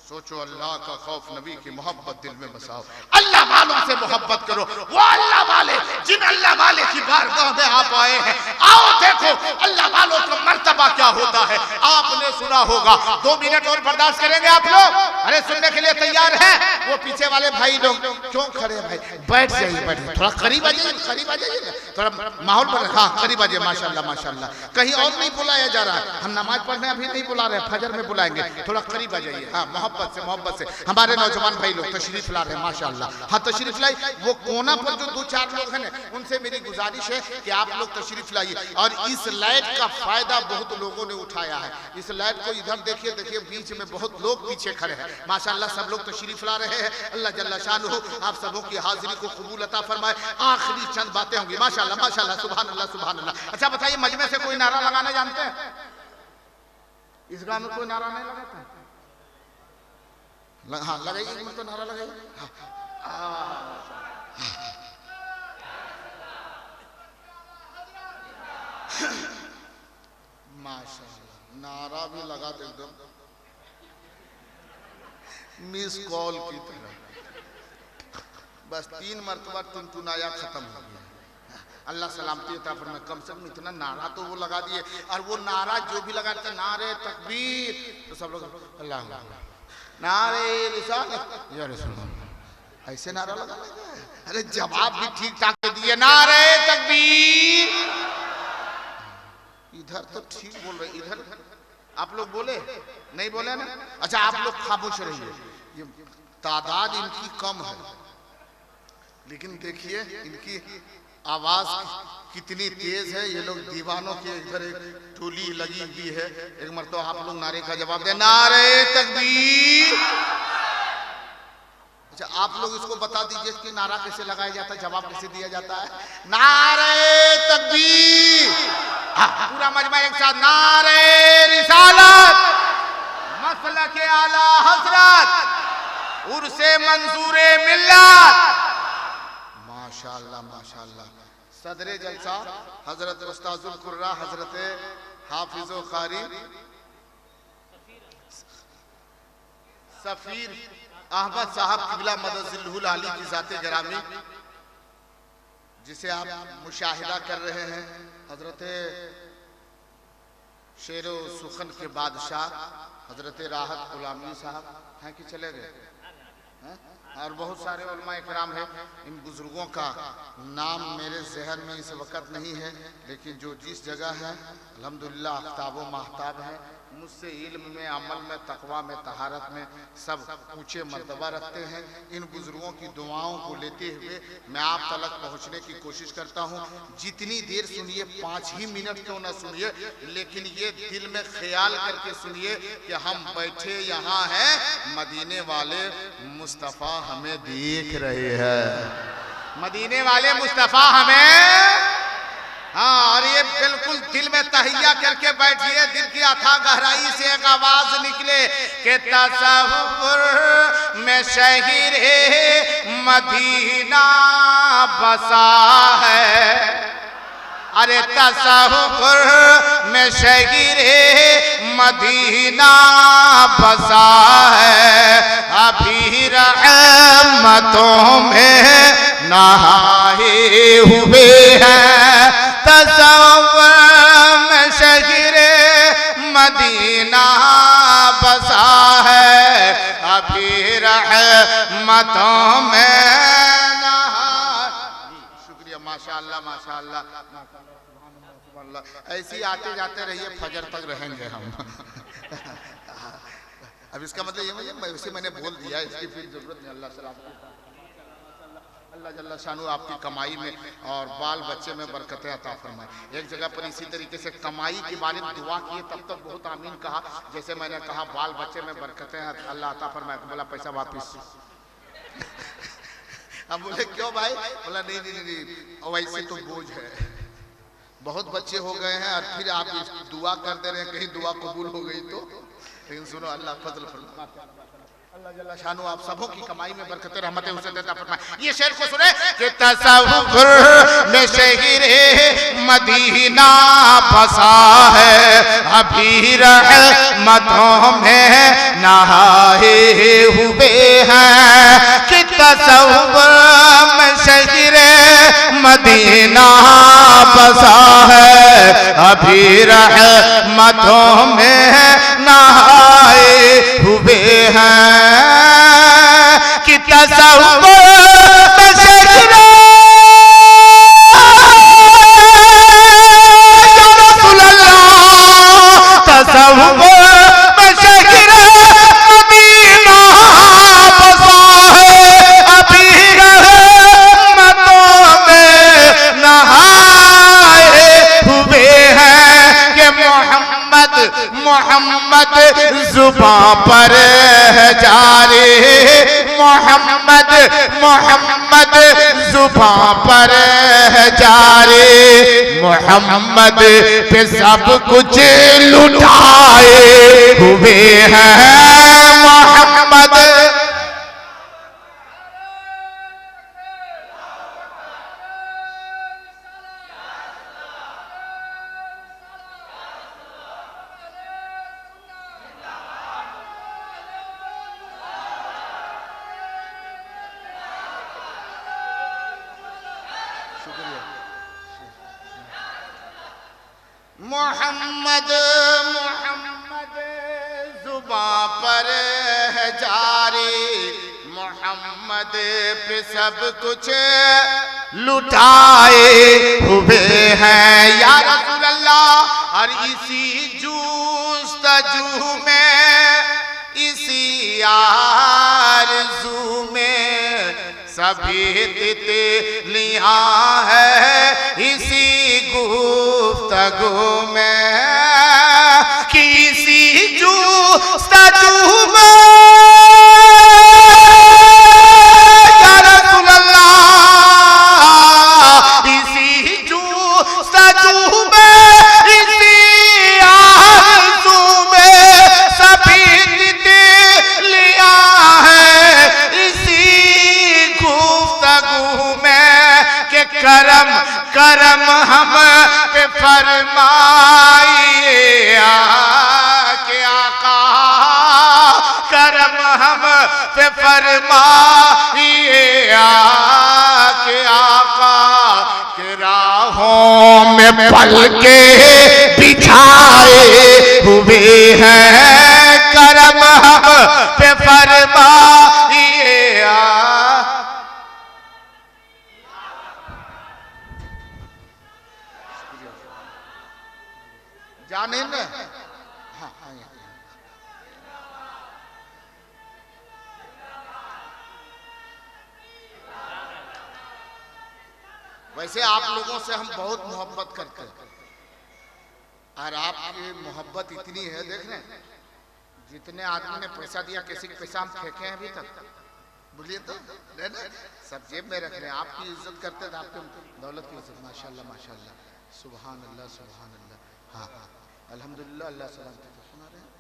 सोचो अल्लाह का खौफ, नबी की मोहब्बत दिल में बसाओ, अल्लाह वालों से मोहब्बत करो, वो अल्लाह वाले, जिन अल्लाह वाले की बारगाह में आप आए हैं, आओ देखो अल्लाह वालों का मर्तबा क्या होता है। आपने सुना होगा, 2 मिनट और बर्दाश्त करेंगे आप लोग? अरे सुनने के लिए तैयार हैं? वो पीछे वाले भाई लोग क्यों खड़े हैं भाई? बैठ जाइए, बैठ जाइए, थोड़ा करीब आ जाइए, करीब आ जाइए, थोड़ा माहौल बन। हाँ करीब आ जाइए, माशाल्लाह माशाल्लाह। कहीं और नहीं बुलाया जा रहा है, हम नमाज पढ़ने अभी नहीं बुला रहे, फजर में बुलाएंगे, थोड़ा करीब आ जाइए। हाँ मोहब्बत से हमारे नौजवान भाई लोग तशरीफ ला रहे हैं माशाल्लाह। हाँ तशरीफ लाई, वो कोना पर जो 2-4 लोग हैं उनसे मेरी गुजारिश है कि आप लोग तशरीफ लाइए। और इस लाइट का फायदा बहुत लोगों ने उठाया है। इस लाइट को इधर देखिए, देखिए बीच में बहुत लोग पीछे खड़े हैं माशाल्लाह, सब लोग तशरीफ ला रहे हैं। अल्लाह जल्ला शानुहु आप सबों की हाजिरी को कबूल अता फरमाए। आखिरी चंद बातें होंगी माशाल्लाह माशाल्लाह, सुभान अल्लाह सुभान अल्लाह। अच्छा बताइए, मजमे से कोई नारा लगाने जानते हैं? इस गांव में कोई नारा नहीं लगाता? हाँ लगाइए, तो नारा लगाइए। माशाल्लाह, नारा भी लगा दे एकदम मिस कॉल की तरह, बस 3 मरतबा टुनटुनाया खत्म हो गया। अल्लाह सलामती अता फरमाए। कम से कम इतना नारा तो वो लगा दिए। और वो नारा जो भी लगाते नारे तकबीर, तो सब लोग अल्लाह नारे रिसालत या रसूलुल्लाह ऐसे नारा लगा। अरे जवाब भी ठीक ठाक दिए, नारे तकबीर। इधर तो ठीक बोल रहे, इधर आप लोग बोले नहीं बोले ना? अच्छा आप लोग खामोश रहिए, ये तादाद इनकी कम है, लेकिन देखिए इनकी आवाज कितनी तेज है। ये लोग दीवानों के इधर एक टोली लगी हुई है। एक मरतबा आप लोग नारे का जवाब दे, नारे तकबीर। अच्छा आप लोग इसको बता दीजिए कि नारा कैसे लगाया जाता है, जवाब कैसे दिया जाता है? नारे तकबीर। पूरा मजमा एक साथ, नारे रिसालत, मसलके आला हजरत, उर्से मंसूरे मिल्लत। माशाल्लाह माशाल्लाह। सदरे जलसा हजरत उस्ताजुल कुर्रा हजरत हाफिजो कारी सफीर अहमद साहब किबला मदजिल्हुल आली की जाते गिरामी, जिसे आप मुशाहिदा कर रहे हैं, हजरत शेरो सुखन के बादशाह हजरत राहत गुलामी साहब हैं कि चले गए हैं? और बहुत सारे उलमा इकराम है। इन बुजुर्गों का नाम मेरे जहन में इस वक्त नहीं है, लेकिन जो जिस जगह है अल्हम्दुलिल्लाह आफ्ताब व महताब है, मुझसे इल्म में, अमल में, तकवा में, तहारत में सब ऊंचे मर्तबा रखते हैं। इन बुजुर्गों की दुआओं को लेते हुए मैं आप तलक पहुंचने की कोशिश करता हूं। जितनी देर सुनिए, 5 ही मिनट क्यों ना सुनिए, लेकिन ये दिल में ख्याल करके सुनिए कि हम बैठे यहाँ हैं, मदीने वाले मुस्तफ़ा हमें देख रहे हैं, मदीने वाले मुस्तफ़ा हमें। हाँ, और ये बिल्कुल दिल में तहिया करके बैठिए, दिल की अथाह गहराई से एक आवाज निकले कि तसव्वुर में शहरे मदीना बसा है। अरे तसव्वुर में शहरे मदीना बसा है, अभी रहमतों में नहाए हुए हैं। तसव्वुर में शहरे मदीना बसा है, अभी रहमतों में नहा। शुक्रिया माशाअल्लाह माशाअल्लाह माशाअल्लाह। ऐसे ही आते जाते रहिए, फजर तक रहेंगे हम। अब इसका मतलब ये वैसे मैंने बोल दिया, इसकी फिर जरूरत नहीं। अल्लाह सलाम, अल्लाह जल्ला शानु आपकी कमाई में और बाल बच्चे में बरकतें अता फरमाए। एक जगह पर इसी तरीके से कमाई के बारे में दुआ किए, तब तक बहुत आमीन कहा। जैसे मैंने कहा बाल बच्चे में बरकतें अल्लाह अता फरमाए, तो बोला पैसा वापिस। अब बोले क्यों भाई? बोला नहीं नहीं नहीं, वैसे तो बोझ है, बहुत बच्चे हो गए हैं और फिर आप दुआ कर दे रहे हैं, कहीं दुआ कबूल हो गई तो। लेकिन सुनो, अल्लाह फजल फरमाए, अल्लाह जल्ला शानु आप सबों की कमाई में बरकत रहमतें उसे देता फरमाए। ये शेर को सुने कि तसव्वुर में शहरे मदीना बसा है, अभी रहमतों में नहाए हुए हैं। कि तसव्वुर में शहरे मदीना बसा है, अभी रहमतों में नहाए हुए हैं कि तसव्वुर मोहम्मद जुबां पर है जारी, मोहम्मद मोहम्मद जुबां पर है जारी, मोहम्मद पे सब कुछ लुटाए हुए हैं मोहम्मद। मोहम्मद मोहम्मद जुबां पर है जारी, मोहम्मद पे सब कुछ लुटाए हुए हैं या रसूल अल्लाह। और इसी जुस्तजू में, इसी आरज़ू में सभी तितलियां है, इसी गुफ्तगू में किसी जुस्तजू में या रसूल अल्लाह, इसी जुस्तजू में, इसी आरज़ू में सभी तितलियां हैं, इसी गुफ्तगू में के करम करम हम पे फरमाइए के आका, करम हम पे फरमाइए के आका, के राहों में पल के बिछाए हुए हैं, करम हम पे फरमाइए। जाने न हाँ, वैसे आप लोगों से हम बहुत मोहब्बत करते हैं और आपकी मोहब्बत इतनी है, देख रहे हैं जितने आदमी ने पैसा दिया, किसी के पैसा हम फेंके हैं अभी तक, बोलिए तो सब जेब में रख रहे हैं। आपकी इज्जत करते थे, आपकी दौलत की इज्जत। माशाल्लाह माशाल्लाह, सुभान अल्लाह सुभान अल्लाह। हाँ हाँ अल्हम्दुलिल्लाह, अल्लाह सलाम सुना रहे हैं।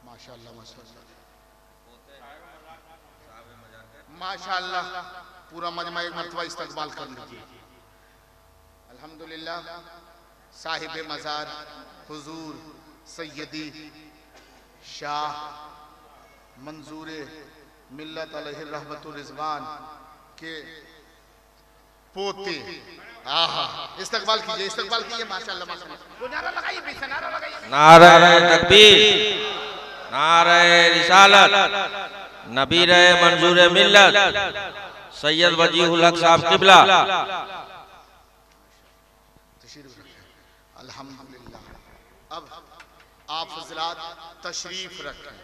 माशाल्लाह माशाल्लाह माशाल्लाह, पूरा मजमा एक मरतबा इस्तकबाल कर लीजिए। अल्हम्दुलिल्लाह, साहिब मज़ार हुजूर सैयदी शाह मंजूर मिल्लत अलैहि रहमतुर रिज़वान के पोते, आहा इस्तकबाल कीजिए, इस्तकबाल कीजिए। माशाल्लाह माशाल्लाह, नारा लगाइए, बेशक नारा लगाइए। नारे तकबीर, नारे रिसालत, नबी रहे मंजूर मिल्लत सैयद वजीहुल हक साहब किबला। अल्हम्दुलिल्लाह, अब आप हज़रात तशरीफ रखें,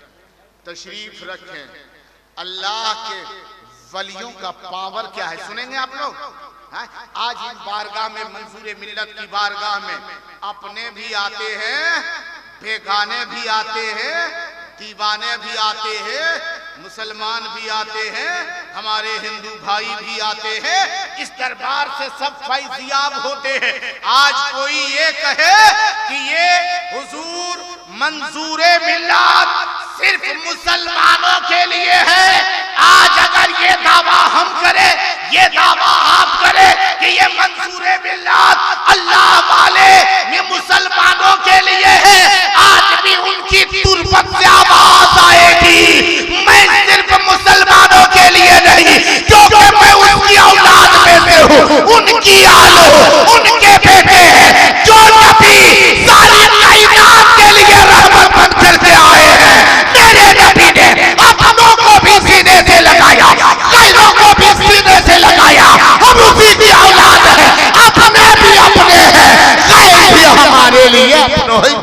तशरीफ रखें। अल्लाह के वलियों का पावर क्या है सुनेंगे आप लोग। आज इस बारगाह में, मंजूर मिल्लत की बारगाह में अपने भी आते हैं, बेगाने भी आते हैं, दीवाने भी आते हैं, मुसलमान भी आते हैं, हमारे हिंदू भाई भी आते हैं। इस दरबार से सब फैज़याब होते हैं। आज कोई ये कहे कि ये हुजूर मंजूर मिल्लत सिर्फ मुसलमानों के लिए है, आज अगर ये दावा हम करें, ये दावा आप करें कि ये मंजूर मिल्लत अल्लाह वाले ये मुसलमानों के लिए है, आज भी उनकी तुरबत से आवाज आएगी, मैं सिर्फ मुसलमानों के लिए नहीं, क्योंकि मैं उसकी औलाद में से हूँ, उनकी आलो, उनके बेटे हैं जो नबी सारी कायनात के लिए रहमत बनकर के आए हैं। मेरे नबी ने अपनों को भी सीने से लगाया, गैरों को भी सीने से लगाया। हम उसी की औलाद हैं, अपने भी अपने हैं, गैर भी हमारे लिए अपनों ही।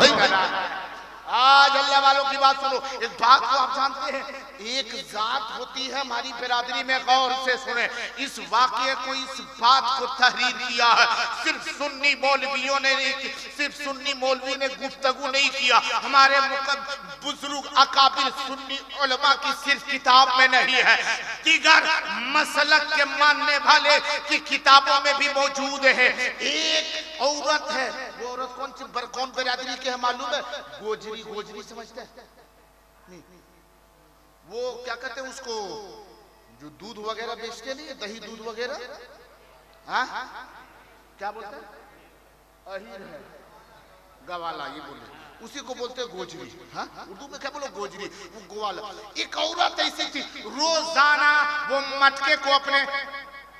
आज अल्लाह वालों की बात सुनो। इस बात को आप जानते हैं, एक जात होती है हमारी बिरादरी में, गौर से सुने। इस वाकये को, इस बात को तहरीर किया है सिर्फ सुन्नी मौलवियों ने नहीं की, सिर्फ सुन्नी मौलवी ने गुफ्तगू नहीं किया। हमारे बुजुर्ग अकाबिर सुन्नी उलमा की सिर्फ किताब में नहीं है, दीगर मसलक के मानने वाले की किताबों में भी मौजूद है। एक औरत है, वो औरत कौन बिरादरी के है मालूम है? गोजरी। गोजरी समझते हैं? नहीं, वो क्या कहते हैं उसको, जो दूध वगैरह बेचते नहीं, दही दूध वगैरह, हाँ क्या बोलते हैं? अहीर है, गवाला, ये बोले, उसी को बोलते हैं गोजरी। हाँ, उर्दू में क्या बोलो? गोजरी, वो ग्वाला। एक औरत ऐसी थी, रोजाना वो मटके को अपने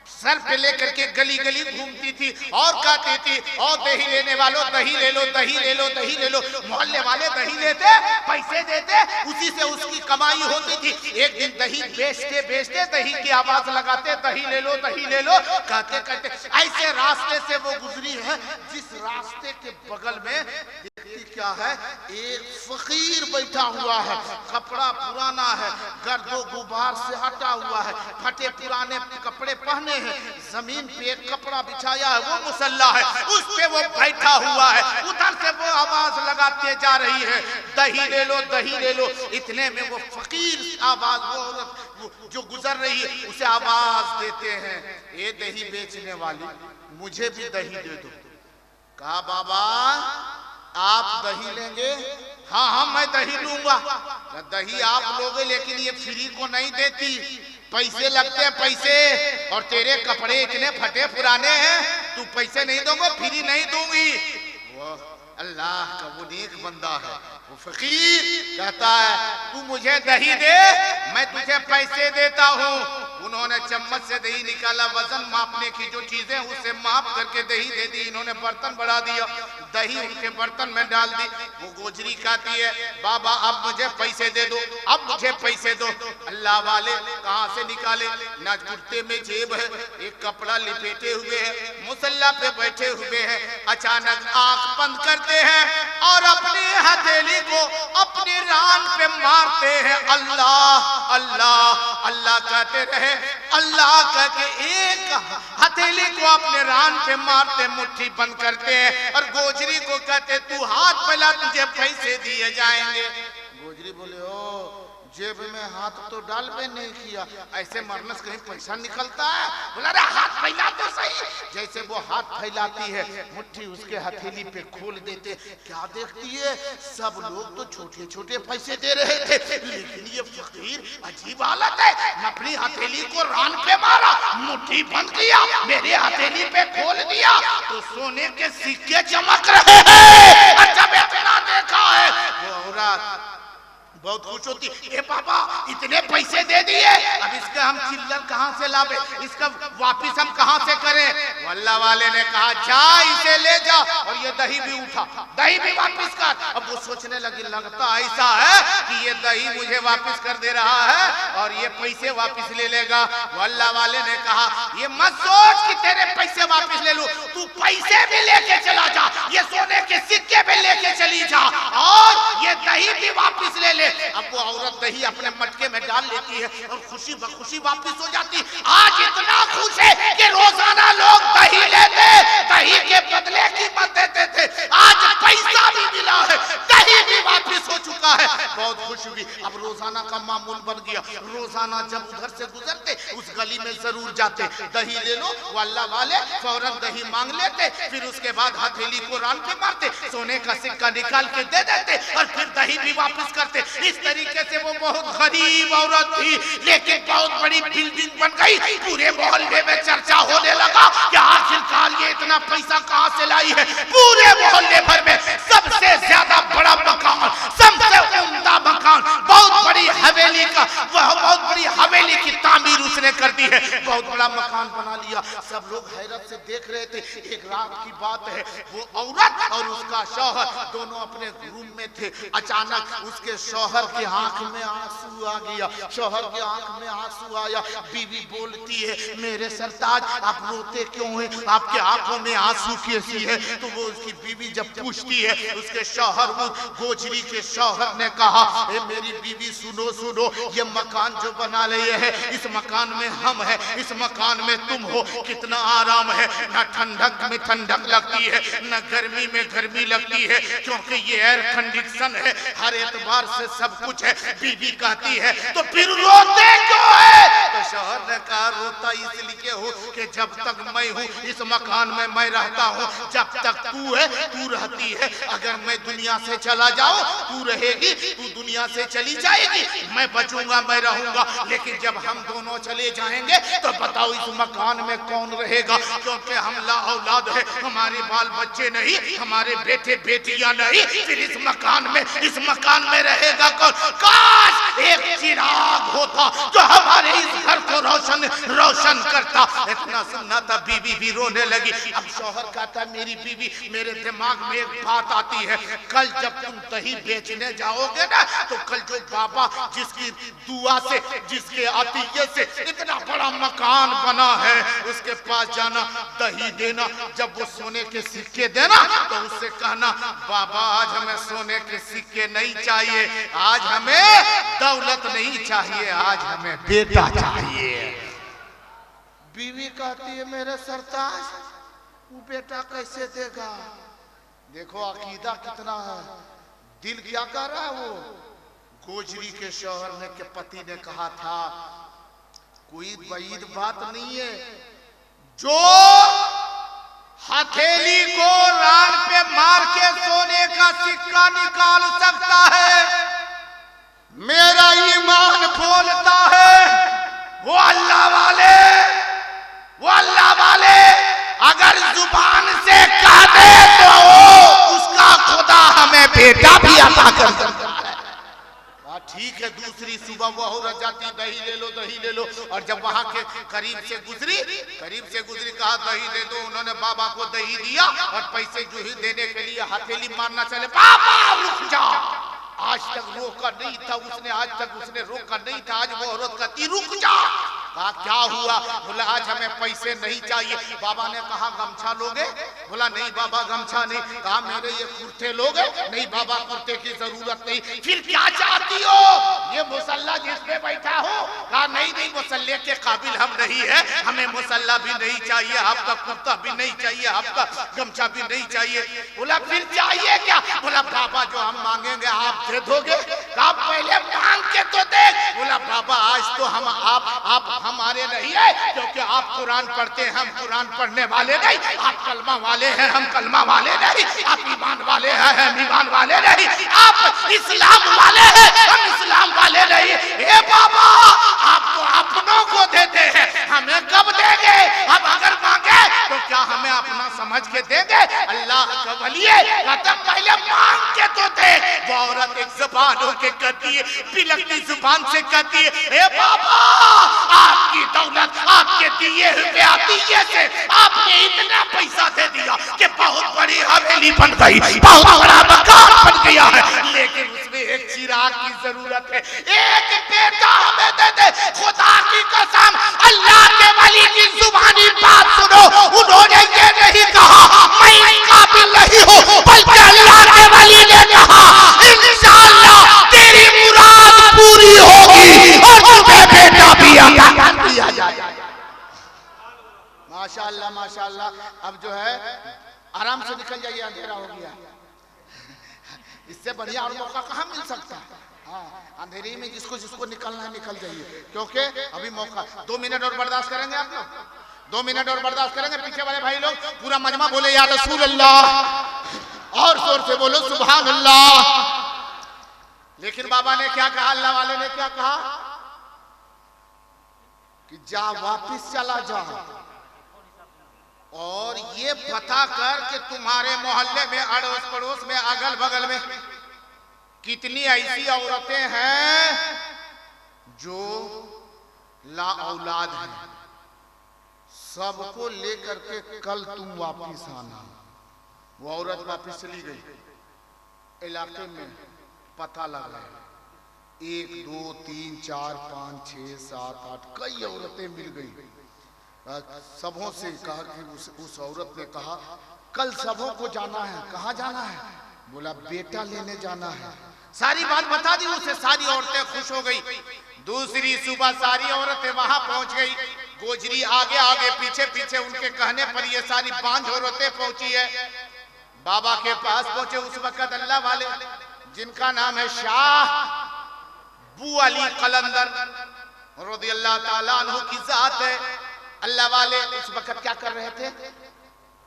सर पे लेकर के गली गली घूमती थी और कहती थी, और दही लेने वालों दही ले लो, दही ले लो, दही ले लो। मोहल्ले वाले दही लेते, पैसे देते, उसी से उसकी कमाई होती थी। एक दिन दही बेचते बेचते दही की आवाज लगाते, दही ले लो, दही ले लो, कहते कहते ऐसे रास्ते से वो गुजरी है, जिस रास्ते के बगल में देखती क्या है, एक फकीर बैठा हुआ है, कपड़ा पुराना है, गर्दो गुबार से हटा हुआ है, फटे पुराने कपड़े पहने हैं, जमीन पे एक कपड़ा बिछाया है, वो मुसल्ला है, उस पे वो बैठा हुआ है। उधर से वो आवाज लगाते जा रही है, दही ले लो, दही ले लो। इतने में वो फकीर आवाज, वो औरत जो गुजर रही है, उसे आवाज देते हैं, ये दही बेचने वाली, मुझे भी दही दे दो। कहा, बाबा आप दही लेंगे? हाँ हाँ मैं दही लूंगा। दही आप लोगे, लेकिन ये फ्री को नहीं देती, पैसे लगते हैं, पैसे, और तेरे कपड़े इतने फटे पुराने हैं, तू पैसे नहीं दोगे, फ्री नहीं दूंगी। वो अल्लाह का वो नेक बंदा है, वो फकीर कहता है, तू मुझे दही दे, मैं तुझे पैसे देता हूँ। उन्होंने चम्मच से दही निकाला, वजन मापने की जो चीजें उसे माप करके दही दे दी। इन्होंने बर्तन बढ़ा दिया, दही उनके बर्तन में डाल दी। वो गोजरी कहती है, बाबा अब मुझे पैसे दे दो, अब मुझे पैसे दो। अल्लाह वाले कहाँ से निकाले? ना कुर्ते में जेब है, एक कपड़ा लिपेटे हुए है, मुसल्ला पे बैठे हुए हैं। अचानक आंख बंद करते हैं और अपनी हथेली को अपनी रान पे मारते हैं। अल्लाह अल्लाह अल्लाह कहते रहे, अल्लाह कह के एक हथेली को अपने रान पे मारते, मुट्ठी बंद करते हैं और गोजरी को कहते, तू हाथ फैला, तुझे पैसे दिए जाएंगे। गोजरी बोले, ओ जेब में हाथ तो डाल में नहीं किया, ऐसे मरने से कहीं पैसा निकलता है? बोला, अरे हाथ फैला तो सही। जैसे वो हाथ फैलाती है, मुट्ठी उसके हथेली पे खोल देते। क्या देखती है, सब लोग तो छोटे छोटे पैसे दे रहे थे, लेकिन ये फकीर अजीब हालत है, अपनी हथेली को रान पे मारा, मुट्ठी बंद किया, मेरे हथेली पे खोल दिया तो सोने के सिक्के चमक रहे हैं। जब इतना देखा है, वो औरत बहुत खुश होती, ए बाबा इतने पैसे दे दिए, अब इसका हम चिल्लर कहाँ से लावे, इसका वापिस हम कहाँ से करें? अल्लाह वाले ने कहा, जा इसे ले जा, और ये दही भी उठा, दही भी वापिस कर। अब वो सोचने लगी, लगता ऐसा है कि ये दही मुझे वापिस कर दे रहा है और ये पैसे वापिस ले लेगा। अल्लाह वाले ने कहा, ये मत सोच कि तेरे पैसे वापिस ले लूं, तू पैसे भी लेके चला जा, ये सोने के सिक्के भी लेके चली जा, और ये दही भी वापिस ले ले। अब वो औरत दही अपने मटके में डाल लेती है और खुशी बखुशी वापिस हो जाती। आज इतना खुश है कि रोजाना लोग दही लेते, दही के बदले कीमत देते थे, आज पैसा भी मिला है, दही भी वापिस हो चुका है, बहुत खुश हुई। अब रोजाना का मामूल बन गया, रोजाना जब उधर से गुजरते उस गली में जरूर जाते, दही ले लो, वो अल्लाह वाले फौरन दही मांग लेते, फिर उसके बाद हथेली को रान पे मारते, सोने का सिक्का निकाल के दे देते और फिर दही भी वापिस करते। इस तरीके से वो बहुत गरीब औरत थी, लेकिन बहुत बड़ी बिल्डिंग बन गई, पूरे मोहल्ले में चर्चा होने लगा कि आखिरकार ये इतना पैसा कहाँ से लाई है। पूरे मोहल्ले भर में सबसे ज्यादा बड़ा मकान, सबसे उम्दा मकान, बहुत बड़ी हवेली का, वह बहुत बड़ी हवेली की तामीर उसने कर दी है, बहुत बड़ा मकान बना दिया। सब लोग हैरत से देख रहे थे। एक रात की बात है, वो औरत और उसका शौहर दोनों अपने रूम में थे। अचानक उसके शौहर के आंख में आंसू आ गया। शौहर के आंख में आंसू आया। बीवी बोलती है, मेरे सरताज आप रोते क्यों हैं, आपके आंखों में आंसू कैसी है? तो वो उसकी बीवी जब पूछती है, उसके शौहर, वो गोजरी के शौहर ने कहा, ए मेरी बीवी सुनो सुनो, ये मकान जो बना लिए है, इस मकान में हम है, इस मकान में तुम हो, कितना आराम है, न ठंडक में ठंडक लगती है, न गर्मी में गर्मी लगती है, क्योंकि ये एयर कंडीशन है, हर एतबार से सब कुछ है। बीवी कहती है, तो फिर रोते क्यों है? तो शौहर ने कहा, रोता इसलिए हो कि जब तक मैं हूँ इस मकान में मैं रहता हूँ, जब तक तू है तू रहती है, अगर मैं दुनिया से चला जाऊं तू रहेगी, तू दुनिया से चली जाएगी, मैं बचूंगा, मैं रहूंगा, लेकिन जब हम दोनों चले जाएंगे तो बताओ इस मकान में कौन रहेगा? क्योंकि हम ला औलाद है, हमारे बाल बच्चे नहीं, हमारे बेटे बेटियां नहीं, फिर इस मकान में रहेगा कौन? काश एक चिराग होता जो हमारे इस घर को रोशन करता। इतना सुनना था, बीवी भी रोने लगी। अब शौहर कहता, मेरी बीवी, मेरे दिमाग में एक बात आती है, कल जब तुम दही बेचने जाओगे ना, तो कल जो बाबा जिसकी दुआ से, जिसके अतिये से इतना बड़ा मकान बना है, उसके पास जाना, दही देना, जब वो सोने के सिक्के देना तो उससे कहना, बाबा आज हमें सोने के सिक्के नहीं चाहिए, आज हमें दौलत नहीं चाहिए, आज हमें बेटा चाहिए। बीवी कहती है, मेरे सरताज वो बेटा कैसे देगा? देखो अकीदा कितना है, दिल क्या कर रहा है। वो गोजरी के शौहर ने के पति ने कहा था, कोई बईद बात नहीं है, जो हथेली को रान पे मार के सोने का सिक्का निकाल सकता है, मेरा ईमान बोलता है, वो अल्लाह वाले अगर जुबान से कह दे तो उसका खुदा हमें बेटा भी अता कर सकता है। ठीक है, दूसरी सुबह वो औरत जाती, दही ले लो, और जब वहां के करीब से गुजरी, कहा दही दे दो, उन्होंने बाबा को दही दिया और पैसे जो ही देने के लिए हथेली मारना चले, बाबा रुक जा, आज तक रोका नहीं था उसने, रोका नहीं था, आज वो औरत कहती रुक जा। कहा क्या हुआ? बोला आज हमें पैसे नहीं चाहिए। बाबा ने कहा गमछा लोगे? बोला नहीं बाबा गमछा नहीं। कहा मेरे ये कुर्ते लोगे? नहीं बाबा कुर्ते की जरूरत नहीं। फिर क्या चाहती हो? ये मुसल्ला जिस पे बैठा हो? कहा नहीं मुसल्ले के काबिल हम नहीं है, हमें मुसल्ला भी नहीं चाहिए, आपका कुर्ता भी नहीं चाहिए, आपका गमछा भी नहीं चाहिए। बोला फिर चाहिए क्या? बोला बाबा जो हम मांगेंगे आप दे दोगे? कहा पहले मांग के तो देख। बोला बाबा आज तो हम आप हमारे नहीं है, क्योंकि आप कुरान पढ़ते हैं, हम कुरान पढ़ने वाले नहीं, आप कलमा वाले हैं, हम कलमा वाले नहीं, आप ईमान वाले हैं, हम ईमान वाले नहीं, आप इस्लाम वाले हैं, हम इस्लाम वाले नहीं। ए बाबा आप तो अपनों को देते हैं, हमें कब देंगे? अब अगर मांगे तो क्या हमें अपना समझ के देंगे? अल्लाह का वली है, कहता पहले मांग के तो दे। वो औरत एक जुबान होके कहती है, बिलखती जुबान से कहती है, ए बाबा आपकी दौलत आपके दिए हुए अतिये से आपने इतना पैसा दे दिया कि बहुत बड़ी हवेली बन गई, बहुत बड़ा मकान बन गया है, लेकिन उसमें एक चिराग की जरूरत है, एक बेटा हमें दे दे। खुदा की कसम अल्लाह के वली की जुबानी बात सुनो, उन्होंने ये नहीं कहा मैं काबिल नहीं हूँ, बल्कि अल्लाह के वली ने कहा इंशाअल्लाह तेरी मुराद पूरी होगी और तुम्हें बेटा भी अता किया जाएगा। माशाअल्लाह माशाअल्लाह। अब जो है आराम से निकल जाइए, अंधेरा हो गया, इससे बढ़िया और मौका कहाँ मिल सकता है। हाँ अंधेरे में जिसको निकलना है निकल जाइए, क्योंकि अभी मौका। 2 मिनट और बर्दाश्त करेंगे आप लोग, 2 मिनट और बर्दाश्त करेंगे। पीछे वाले भाई लोग पूरा मजमा बोले या रसूल अल्लाह, और जोर से बोलो सुभान अल्लाह। लेकिन बाबा ने क्या कहा, अल्लाह वाले ने क्या कहा कि जा वापिस चला जा और ये पता कर कि तुम्हारे मोहल्ले में, अड़ोस पड़ोस में, अगल बगल में कितनी ऐसी औरतें हैं जो ला औलाद हैं। सबको लेकर के कल तुम वापिस आना। वो औरत वापिस चली गई। इलाके में पता लगा 1 2 3 4 5 6 7 8 कई औरतें मिल गई। सबों से कहा कि उस औरत ने कहा कल सबों को जाना है। कहाँ जाना है? बोला बेटा लेने जाना है। सारी बात बता दी उसे। सारी औरतें खुश हो गई। दूसरी सुबह सारी औरतें वहां पहुंच गई। गोजरी आगे आगे पीछे पीछे उनके कहने पर ये सारी 5 औरतें पहुंची है। बाबा के पास पहुंचे उस वक्त अल्लाह वाले, जिनका नाम है शाह बू अली कलंदर रज़ियल्लाहु ताला अन्हु की जात है। अल्लाह वाले उस वक्त क्या कर रहे थे?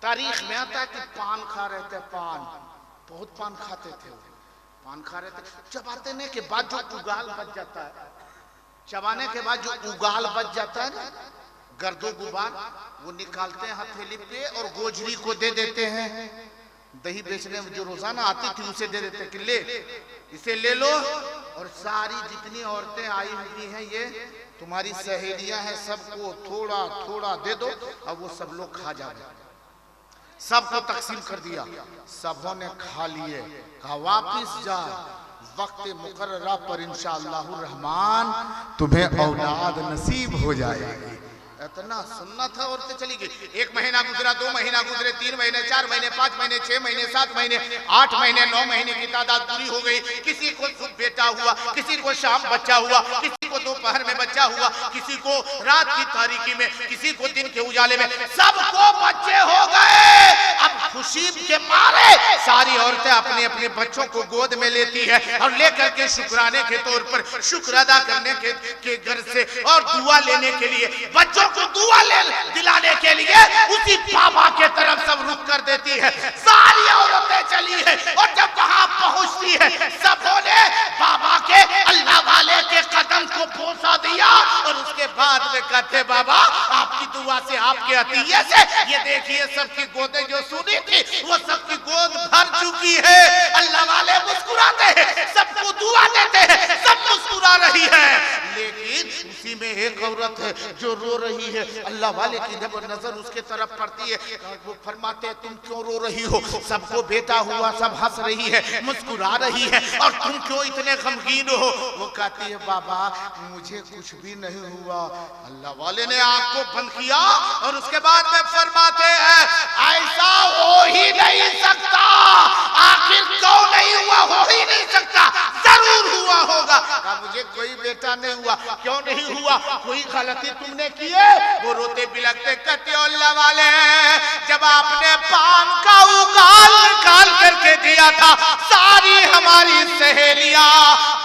तारीख में आता है कि पान खा रहे थे। पान, बहुत पान खाते थे। पान खा रहे थे। चबाने के बाद जो उगाल बच जाता है, चबाने के बाद जो उगाल बच जाता है ना, गर्दो गुबार, वो निकालते हैं हथेली पे और गोजरी को दे देते हैं। दही बेचने में जो रोजाना आती थी उसे दे देते कि ले इसे ले लो, और सारी जितनी औरतें आई हुई हैं ये तुम्हारी सहेलियां हैं, सबको थोड़ा थोड़ा दे दो और वो सब लोग खा जाए। सबको तकसीम कर दिया। सबों ने खा लिए। कहा वापिस जा, वक्त मुकर्ररा पर इंशाअल्लाह रहमान तुम्हें औलाद नसीब हो जाएगी। इतना सुनना था, औरतें चली गई। 1 महीना गुजरा, 2 महीना गुजरे, 3 महीने, 4 महीने, 5 महीने, 6 महीने, 7 महीने, 8 महीने, 9 महीने की तादाद पूरी हो गई। किसी को सुबह बेटा हुआ, किसी को शाम बच्चा हुआ, किसी को दोपहर में बच्चा हुआ, किसी को रात की तारीकी में, किसी को दिन के उजाले में, सबको बच्चे हो गए। अब खुशी के मारे सारी औरतें अपने अपने बच्चों को गोद में लेती है और लेकर के शुक्राने के तौर पर, शुक्र अदा करने के घर से और दुआ लेने के लिए, बच्चों को दुआ दिलाने के लिए उसी बाबा के तरफ सब रुख कर देती है। सारी औरतें चली है और जब वहां पहुंचती है सबों ने बाबा के, अल्लाह वाले के कदम को बोसा दिया और उसके बाद में कहते बाबा आपकी दुआ से, आपके अतिये से ये देखिए सबकी गोदें जो सुनी थी वो सबकी गोद भर चुकी है। अल्लाह वाले मुस्कुराते हैं, सबको दुआ देते हैं, सब मुस्कुरा रही है। लेकिन उसी में एक औरत है जो रो रही है। अल्लाह वाले की जब नजर उसके तरफ पड़ती है वो फरमाते हैं तुम क्यों रो रही हो? सबको बेटा हुआ, सब हंस रही है, मुस्कुरा रही है, और तुम क्यों इतने गमगीन हो? वो कहती है बाबा मुझे कुछ भी नहीं हुआ। अल्लाह वाले ने आंख को बंद किया और उसके बाद में फरमाते हैं ऐसा हो ही नहीं सकता। आखिर क्यों नहीं हुआ? हो ही नहीं सकता, जरूर हुआ होगा। मुझे कोई बेटा नहीं हुआ। क्यों नहीं हुआ? कोई गलती तुमने की है? वो रोते बिलखते कहते अल्लाह वाले जब आपने पान का उगाल निकाल करके दिया था, सारी हमारी सहेलियां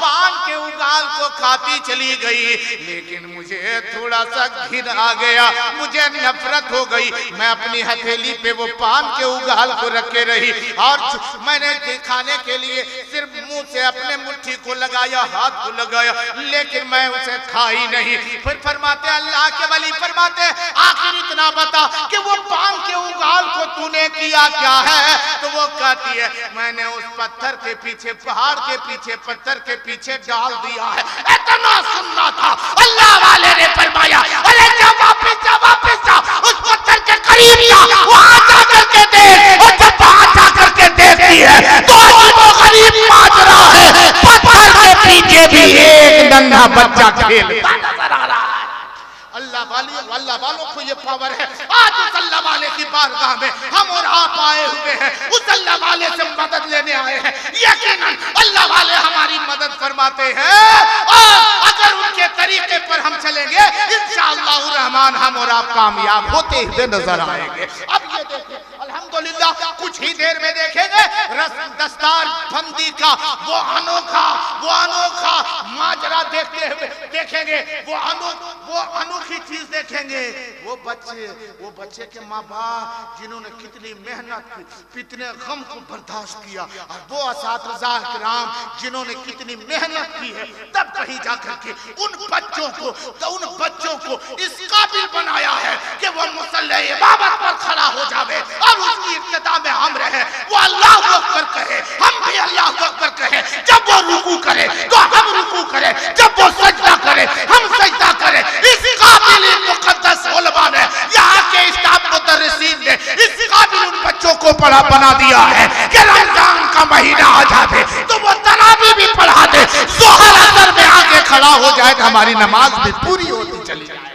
पान के उगाल को खाती चली गई, लेकिन मुझे थोड़ा सा घिन आ गया, मुझे नफरत हो गई। मैं अपनी हथेली पे वो पान के उगाल को रखे रही और मैंने खाने के लिए सिर्फ मुंह से अपने मुट्ठी को लगाया, हाथ को लगाया, लेकिन मैं उसे खा ही नहीं। फिर फरमाते अल्लाह के वली फरमाते आखिर इतना बता कि वो पान के उगाल को तूने किया क्या है? तो वो कहती है मैंने उस पत्थर के पीछे, पहाड़ के पीछे, पत्थर के पीछे डाल दिया है। इतना सुनना था। अल्लाह वाले ने फरमाया अरे जब वापिस जा, उस पत्थर के करीब जा, वहां जाकर के देख, और जब वहां जाकर के देखती है तो वो गरीब माजरा है, पत्थर के पीछे भी एक नन्हा बच्चा खेलता नजर आ रहा है। अल्लाह वालों को ये पावर है। आज उस अल्लाह वाले की बारगाह में हम और आप आए हुए हैं, उस अल्लाह वाले से मदद लेने आए हैं। यकीनन अल्लाह वाले हमारी मदद फरमाते हैं और अगर उनके तरीके पर हम चलेंगे इंशाअल्लाह रहमान हम और आप कामयाब होते हुए नजर आएंगे। अब ये देखिए अल्हम्दुलिल्लाह कुछ ही देर में देखेंगे दस्तार बंदी का वो अनोखा माजरा देखते हुए देखेंगे, वो अनोखी चीज देखेंगे। वो बच्चे के माँ बाप जिन्होंने कितनी मेहनत की, कितने गम को बर्दाश्त किया, और वो असातिज़ा किराम जिन्होंने कितनी मेहनत की है, तब कहीं जाकर के उन बच्चों को इस काबिल बनाया है कि वो मुसल्ले इबादत पर खड़ा हो जावे और उसकी इब्तिदा में हम रहे। वो अल्लाहु अकबर कहे, हम भी अल्लाहु अकबर कहे। जब वो रुकू करे तो हम रुकू करें, जब वो सजदा करे हम सजदा करें। इस काबिल मुकद्दस उलमा ने यहाँ को पढ़ा बना दिया है कि रमजान का महीना आ जाए तो वो तरावी भी पढ़ा दे, ज़ोहर असर में आके खड़ा हो जाए तो हमारी नमाज भी पूरी होती चली जाए।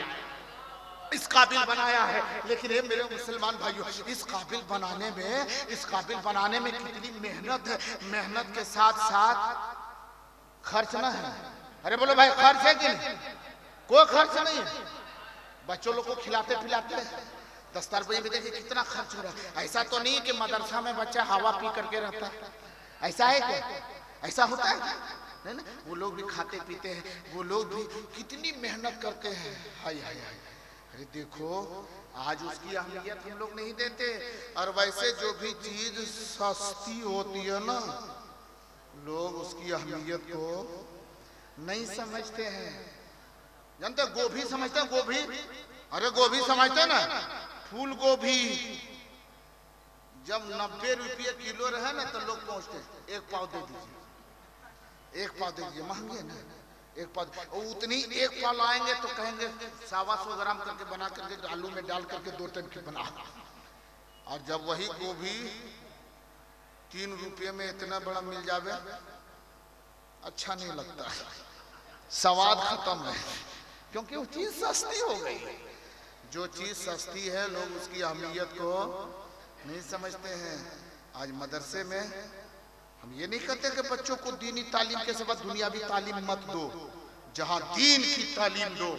इस काबिल बनाया है। लेकिन ये मेरे मुसलमान भाइयों, इस काबिल बनाने में कितनी मेहनत है। मेहनत के साथ साथ खर्च ना है। अरे बोलो भाई, खर्च है कि नहीं? कोई खर्च नहीं है। बच्चों लोग को खिलाते पिलाते दस्तार पर भी देखिए कितना खर्च हो रहा है। ऐसा तो नहीं कि मदरसा में बच्चा हवा पी करके रहता है, ऐसा है क्या? ऐसा होता है नहीं ना? वो लोग भी खाते पीते हैं, वो लोग भी कितनी मेहनत करते हैं। हाय हाय हाय। अरे देखो, आज उसकी अहमियत हम लोग नहीं देते। और वैसे जो भी चीज सस्ती होती है ना, लोग उसकी अहमियत को नहीं समझते हैं। जानते गोभी समझते हैं? गोभी, अरे गोभी समझते ना? फूल गोभी जब 90 रुपये किलो रहे ना तो लोग पहुंचते, एक पाव दे दीजिए, एक पाव दे दीजिए, महंगी है ना एक पाव। उतनी एक पाव लाएंगे तो कहेंगे 125 ग्राम करके बना करके आलू में डाल करके 2 टाइम की बना। और जब वही गोभी 3 रुपये में इतना बड़ा मिल जावे, अच्छा नहीं लगता, स्वाद खत्म है, क्योंकि वो चीज सस्ती हो गई। जो चीज सस्ती है लोग उसकी अहमियत को नहीं समझते हैं। आज मदरसे में हम ये नहीं कहते कि बच्चों को दीनी तालीम के सिवा दुनियावी तालीम मत दो। जहां दीन की तालीम दो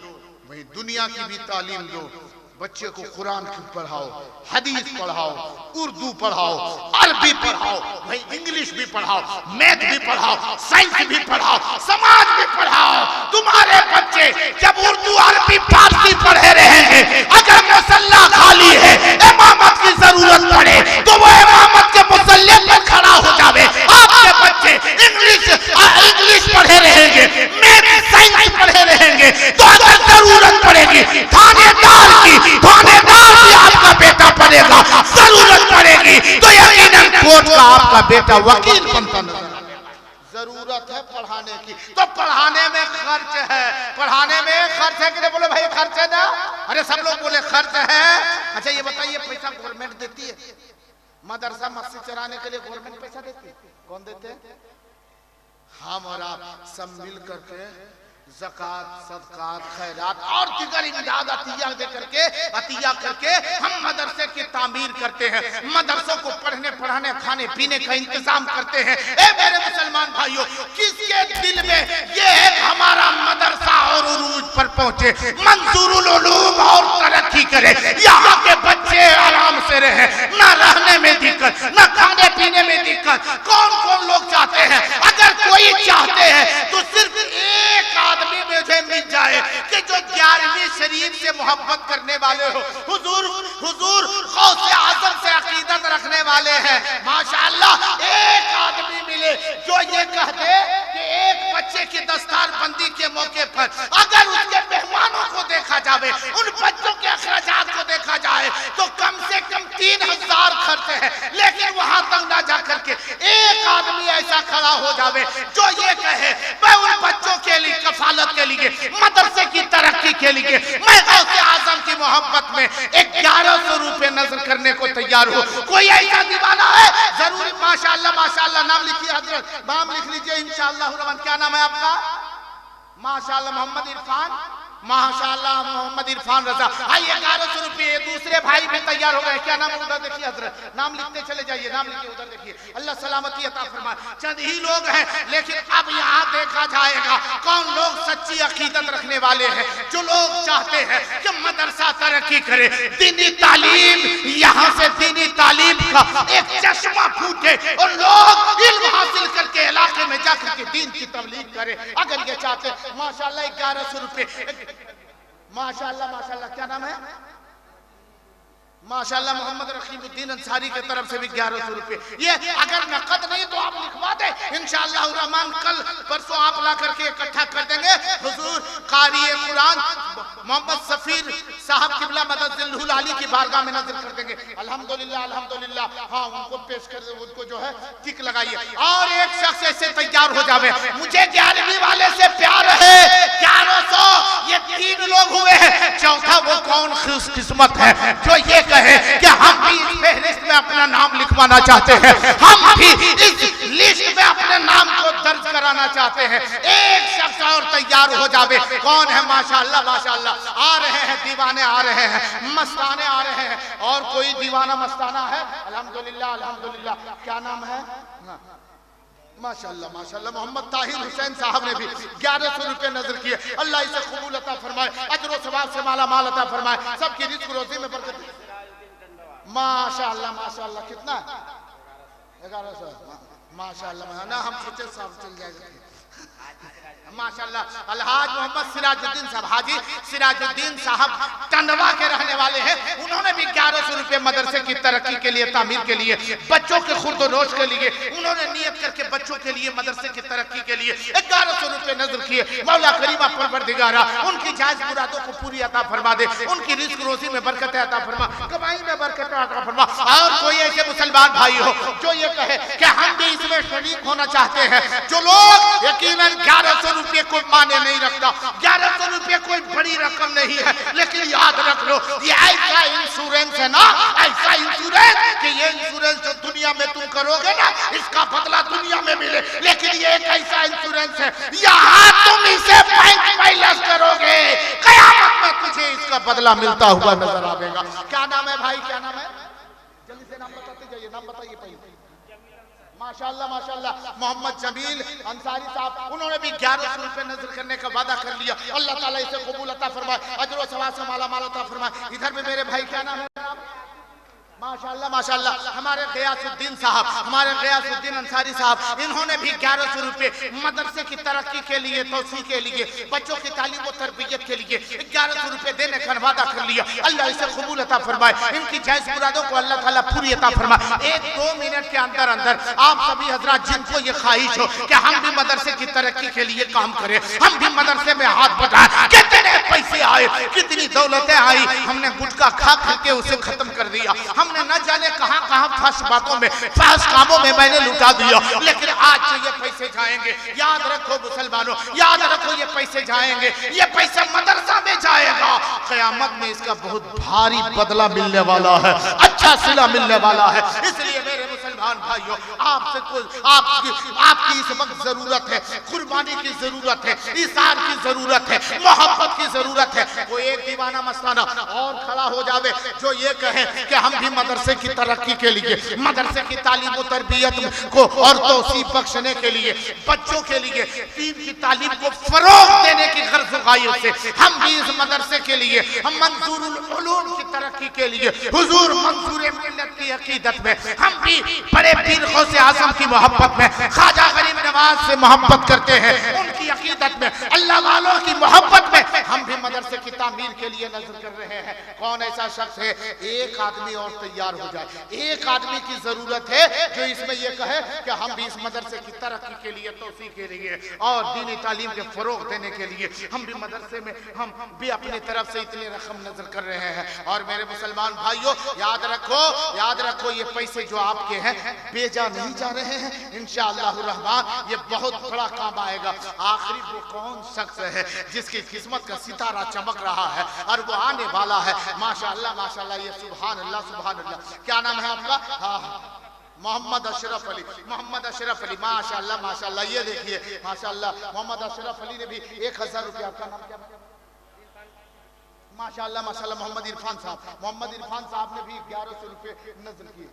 वहीं दुनिया की भी तालीम दो। बच्चे को कुरान की पढ़ाओ, हदीस पढ़ाओ, उर्दू पढ़ाओ, अरबी पढ़ाओ, भाई इंग्लिश भी पढ़ाओ, मैथ भी पढ़ाओ, साइंस भी पढ़ाओ, समाज भी पढ़ाओ। तुम्हारे बच्चे जब उर्दू अरबी फारसी पढ़े रहेंगे, अगर मुसल्ला खाली है, इमामत की जरूरत पड़े तो वो इमामत के मुसल्ले पर खड़ा हो जावे। आपके बच्चे इंग्लिश पढ़े रहेंगे, मैथ साइंस पढ़े रहेंगे, तो अगर जरूरत पड़ेगी थानेदार भी आपका बेटा पढ़ेगा, जरूरत पड़ेगी तो यकीनन कोर्ट का आपका बेटा वकील बनता नजर आएगा। जरूरत है पढ़ाने की, तो पढ़ाने में खर्च है। पढ़ाने में खर्च है कि नहीं? बोले भाई खर्च है ना? अरे सब लोग बोले खर्च है। अच्छा ये बताइए, पैसा गवर्नमेंट देती है? मदरसा मस्जिद चलाने के लिए गवर्नमेंट पैसा देती है? कौन देते हैं? हम और आप सब मिल करके ज़कात, सदकात, खैरात और दिगर इमदाद अतिया करके हम मदरसे की तामीर करते हैं। मदरसों को पढ़ने पढ़ाने खाने पीने का इंतजाम करते हैं। ए मेरे मुसलमान भाइयों, किसके दिल में ये है कि हमारा मदरसा और उरूज पर पहुंचे, मंसूरुल उलूम और तरक्की करे, यहाँ के बच्चे आराम से रहे, ना रहने में दिक्कत, ना खाने पीने में दिक्कत। कौन कौन लोग चाहते हैं? अगर कोई चाहते हैं तो सिर्फ एक आदमी मुझे मिल जाए कि जो 11वीं शरीफ से मोहब्बत करने वाले हो, हुजूर गौसे आजम से अकीदत रखने वाले हैं। माशाअल्लाह, एक आदमी मिले जो ये कह दे कि एक बच्चे की दस्तार बंदी के मौके पर अगर उसके मेहमानों को देखा जाए, उन बच्चों के अखराजात को देखा जाए तो कम से कम 3000 खर्च है। लेकिन वहां तक ना जाकर के एक आदमी ऐसा खड़ा हो जावे जो ये कहे मैं उन बच्चों के लिए, कफालत के लिए, मदरसे की तरक्की के लिए मैं गौसे आजम की मोहब्बत में 1100 रुपए नजर करने को तैयार हूँ। कोई ऐसा दीवाना है? जरूर। माशाअल्लाह माशाअल्लाह, नाम लिखिए हजरत, नाम लिख लीजिए इंशाअल्लाह रहमान। क्या नाम है आपका? माशाअल्लाह मोहम्मद इरफान, माशाअल्लाह मोहम्मद इरफान रजा। आइए 1100 रुपये। दूसरे भाई भी तैयार हो गए। क्या नाम है? उधर देखिए हजरत, नाम लिखते चले जाइए, नाम लिखिए, उधर देखिए। अल्लाह सलामती अता फरमाए। चंद ही लोग हैं, लेकिन अब यहाँ देखा जाएगा कौन लोग सच्ची अकीदत रखने वाले हैं, जो लोग चाहते हैं कि मदरसा तरक्की करे, दीनी तालीम, यहाँ से दीनी तालीम का एक चश्मा फूटे और लोग इल्म हासिल करके इलाके में जाकर के दीन की तबलीग करे। अगर ये चाहते, माशाअल्लाह 1100 रुपये। माशाअल्लाह माशाअल्लाह, क्या नाम है? माशाअल्लाह मोहम्मद रकीबुद्दीन अंसारी की तरफ से भी 1100 रुपये। ये अगर नकद नहीं तो आप लिखवा दे, इंशाअल्लाह रहमान कल परसों आप ला करके इकट्ठा कर देंगे। हुजूर कारी कुरान मोहम्मद सफीर साहब किबला मदद आली की बारगाह में नजर कर देंगे। अल्हम्दुलिल्लाह अल्हम्दुलिल्लाह। हाँ, उनको पेश कर दे, उनको जो है टिक लगाइए। और एक शख्स ऐसे तैयार हो जावे, मुझे 11वीं वाले से प्यार है, 1100। ये 3 लोग हुए हैं। चौथा वो कौन खुशकिस्मत है जो ये कहे कि हम भी इस फहरिस्त में अपना नाम लिखवा पाना चाहते हैं, हम भी इस लिस्ट में अपने नाम को दर्ज कराना चाहते हैं। एक शख्स और तैयार हो जावे। कौन है? माशाअल्लाह माशाअल्लाह, आ रहे हैं दीवाने, आ रहे हैं मस्ताने, आ रहे हैं। और कोई दीवाना मस्ताना है? अल्हम्दुलिल्लाह अल्हम्दुलिल्लाह। क्या नाम है? माशाअल्लाह माशाअल्लाह। मोहम्मद ताहिर हुसैन साहब ने भी 1100 रुपए नजर किए। अल्लाह इसे कबूल अता फरमाए, अजर सवाब से माला माल अता फरमाए, सबकी रिज़्क़ रोज़ी में बरकत। माशाअल्लाह माशाअल्लाह। कितना? 1100। माशाअल्लाह ना, हम सोचे साहब चल जाएगा। माशाअल्लाह। अलहाज मोहम्मद सिराजुद्दीन साहब, हाजी सिराजुद्दीन साहब टंडवा के रहने वाले हैं। उन्होंने भी 1100 रुपए मदरसे की तरक्की के लिए, तामीर के लिए, बच्चों के खुर्द-ओ-नोश के लिए उन्होंने नियत करके बच्चों के लिए, मदरसे की तरक्की के लिए 1100 रुपए नजर किए। मौला करीमा परवरदिगारा उनकी जायज मुरादों को पूरी अता फरमा दे, उनकी रिज़्क़ रोज़ी में बरकत अता फरमा, कमाई में बरकत अता फरमा। और कोई ऐसे मुसलमान भाई हो जो ये कहे कि हम भी इसमें शरीक होना चाहते हैं, जो लोग यकीनन 1100 रुपये को माने नहीं रखता, 1100 रुपये कोई बड़ी रकम नहीं है, लेकिन याद रख लो ये ऐसा इंश्योरेंस है ना, ऐसा इंश्योरेंस कि ये इंश्योरेंस जो दुनिया में तुम करोगे ना, इसका बदला दुनिया में मिले। लेकिन ये एक ऐसा इंश्योरेंस है, यहाँ तुम इसे बैंक बैलेंस करोगे, कयामत में तुझे इसका बदला मिलता हुआ नजर आएगा। क्या नाम है भाई? क्या नाम है? जल्दी से नाम बताते जाइए, नाम बताइए पहले। माशाअल्लाह माशाअल्लाह। मोहम्मद जमील अंसारी साहब, उन्होंने भी 1100 रुपए नजर करने का वादा कर लिया। अल्लाह ताला इसे कबूल अता फरमाए, अजर व सवाब से माला माल अता फरमाए। इधर में मेरे भाई, क्या नाम है? माशाअल्लाह माशाअल्लाह। हमारे गयासुद्दीन साहब, हमारे गयासुद्दीन अंसारी साहब, इन्होंने भी 1100 रुपए मदरसे की तरक्की के लिए, तौसीह के लिए, बच्चों की तालीम और तरबियत के लिए 1100 रुपए देने का वादा कर लिया। अल्लाह इसे कबूल अता फरमाए, इनकी जायज मुरादों को अल्लाह ताला पूरी अता फरमाए। 1-2 मिनट के अंदर अंदर आप सभी हजरात जिनको ये ख्वाहिश हो कि हम भी मदरसे की तरक्की के लिए काम करें, हम भी मदरसे में हाथ बढ़ाएं, कितने पैसे आए, कितनी दौलतें आई, हमने गुटखा खा करके उसे खत्म कर दिया। हमने न जाने कहां कहां फंस बातों में, फंस कामों में मैंने लुटा दिया। लेकिन आज से ये पैसे जाएंगे, याद रखो मुसलमानों, याद रखो ये पैसे जाएंगे, ये पैसा मदरसा में जाएगा। कयामत में इसका बहुत भारी बदला मिलने वाला है, अच्छा सिला मिलने वाला है। इसलिए मेरे मुसलमान भाइयों, आपसे आपकी इस वक्त जरूरत है, कुर्बानी की जरूरत है, इसार की जरूरत है, मोहब्बत की जरूरत है। वो एक दीवाना मस्ताना और खड़ा हो जावे जो ये कहे कि हम भी मदरसे की तरक्की के लिए, मदरसे की तालीम और तरबियत को और तौसीह बख्शने के लिए, बच्चों के लिए दीन की तालीम को फरोग देने की गर्ज गायब से हम भी इस मदरसे के लिए, हम मंसूरुल उलूम की तरक्की के लिए, हुजूर मंसूर मिल्लत की अकीदत में, हम भी बड़े पीर गौसे आज़म की मोहब्बत में, ख्वाजा गरीब नवाज से मोहब्बत करते हैं, उनकी अकीदत में, अल्लाह वालों की मोहब्बत में हम भी मदरसे की तामीर के लिए नजर कर रहे हैं। कौन ऐसा शख्स है? एक आदमी और तैयार हो जाए, एक आदमी की जरूरत है जो इसमें यह कहे कि हम भी इस मदरसे की तरक्की के लिए, तौसीह के लिए और दीनी तालीम के फरोग देने के लिए हम भी मदरसे में हम भी अपनी तरफ से इतनी रकम नजर कर रहे हैं। और मेरे मुसलमान भाइयों, याद रखो ये पैसे जो आपके हैं बेजा नहीं जा रहे हैं। इंशाअल्लाह रहमान ये बहुत बड़ा काम आएगा। आखिरी वो कौन शख्स है जिसकी किस्मत का सितारा चमक रहा है और वो आने वाला है? माशाअल्लाह माशाअल्लाह। ये सुभान अल्लाह सुभान अल्लाह। क्या नाम है आपका? मोहम्मद अशरफ अली, मोहम्मद अशरफ अली। माशाअल्लाह माशाअल्लाह। ये देखिए माशाअल्लाह, मोहम्मद अशरफ अली ने भी 1000 रुपया। आपका नाम क्या? माशाअल्लाह माशाअल्लाह। मोहम्मद इरफान साहब, मोहम्मद इरफान साहब ने भी 1100 रुपये नजर किए।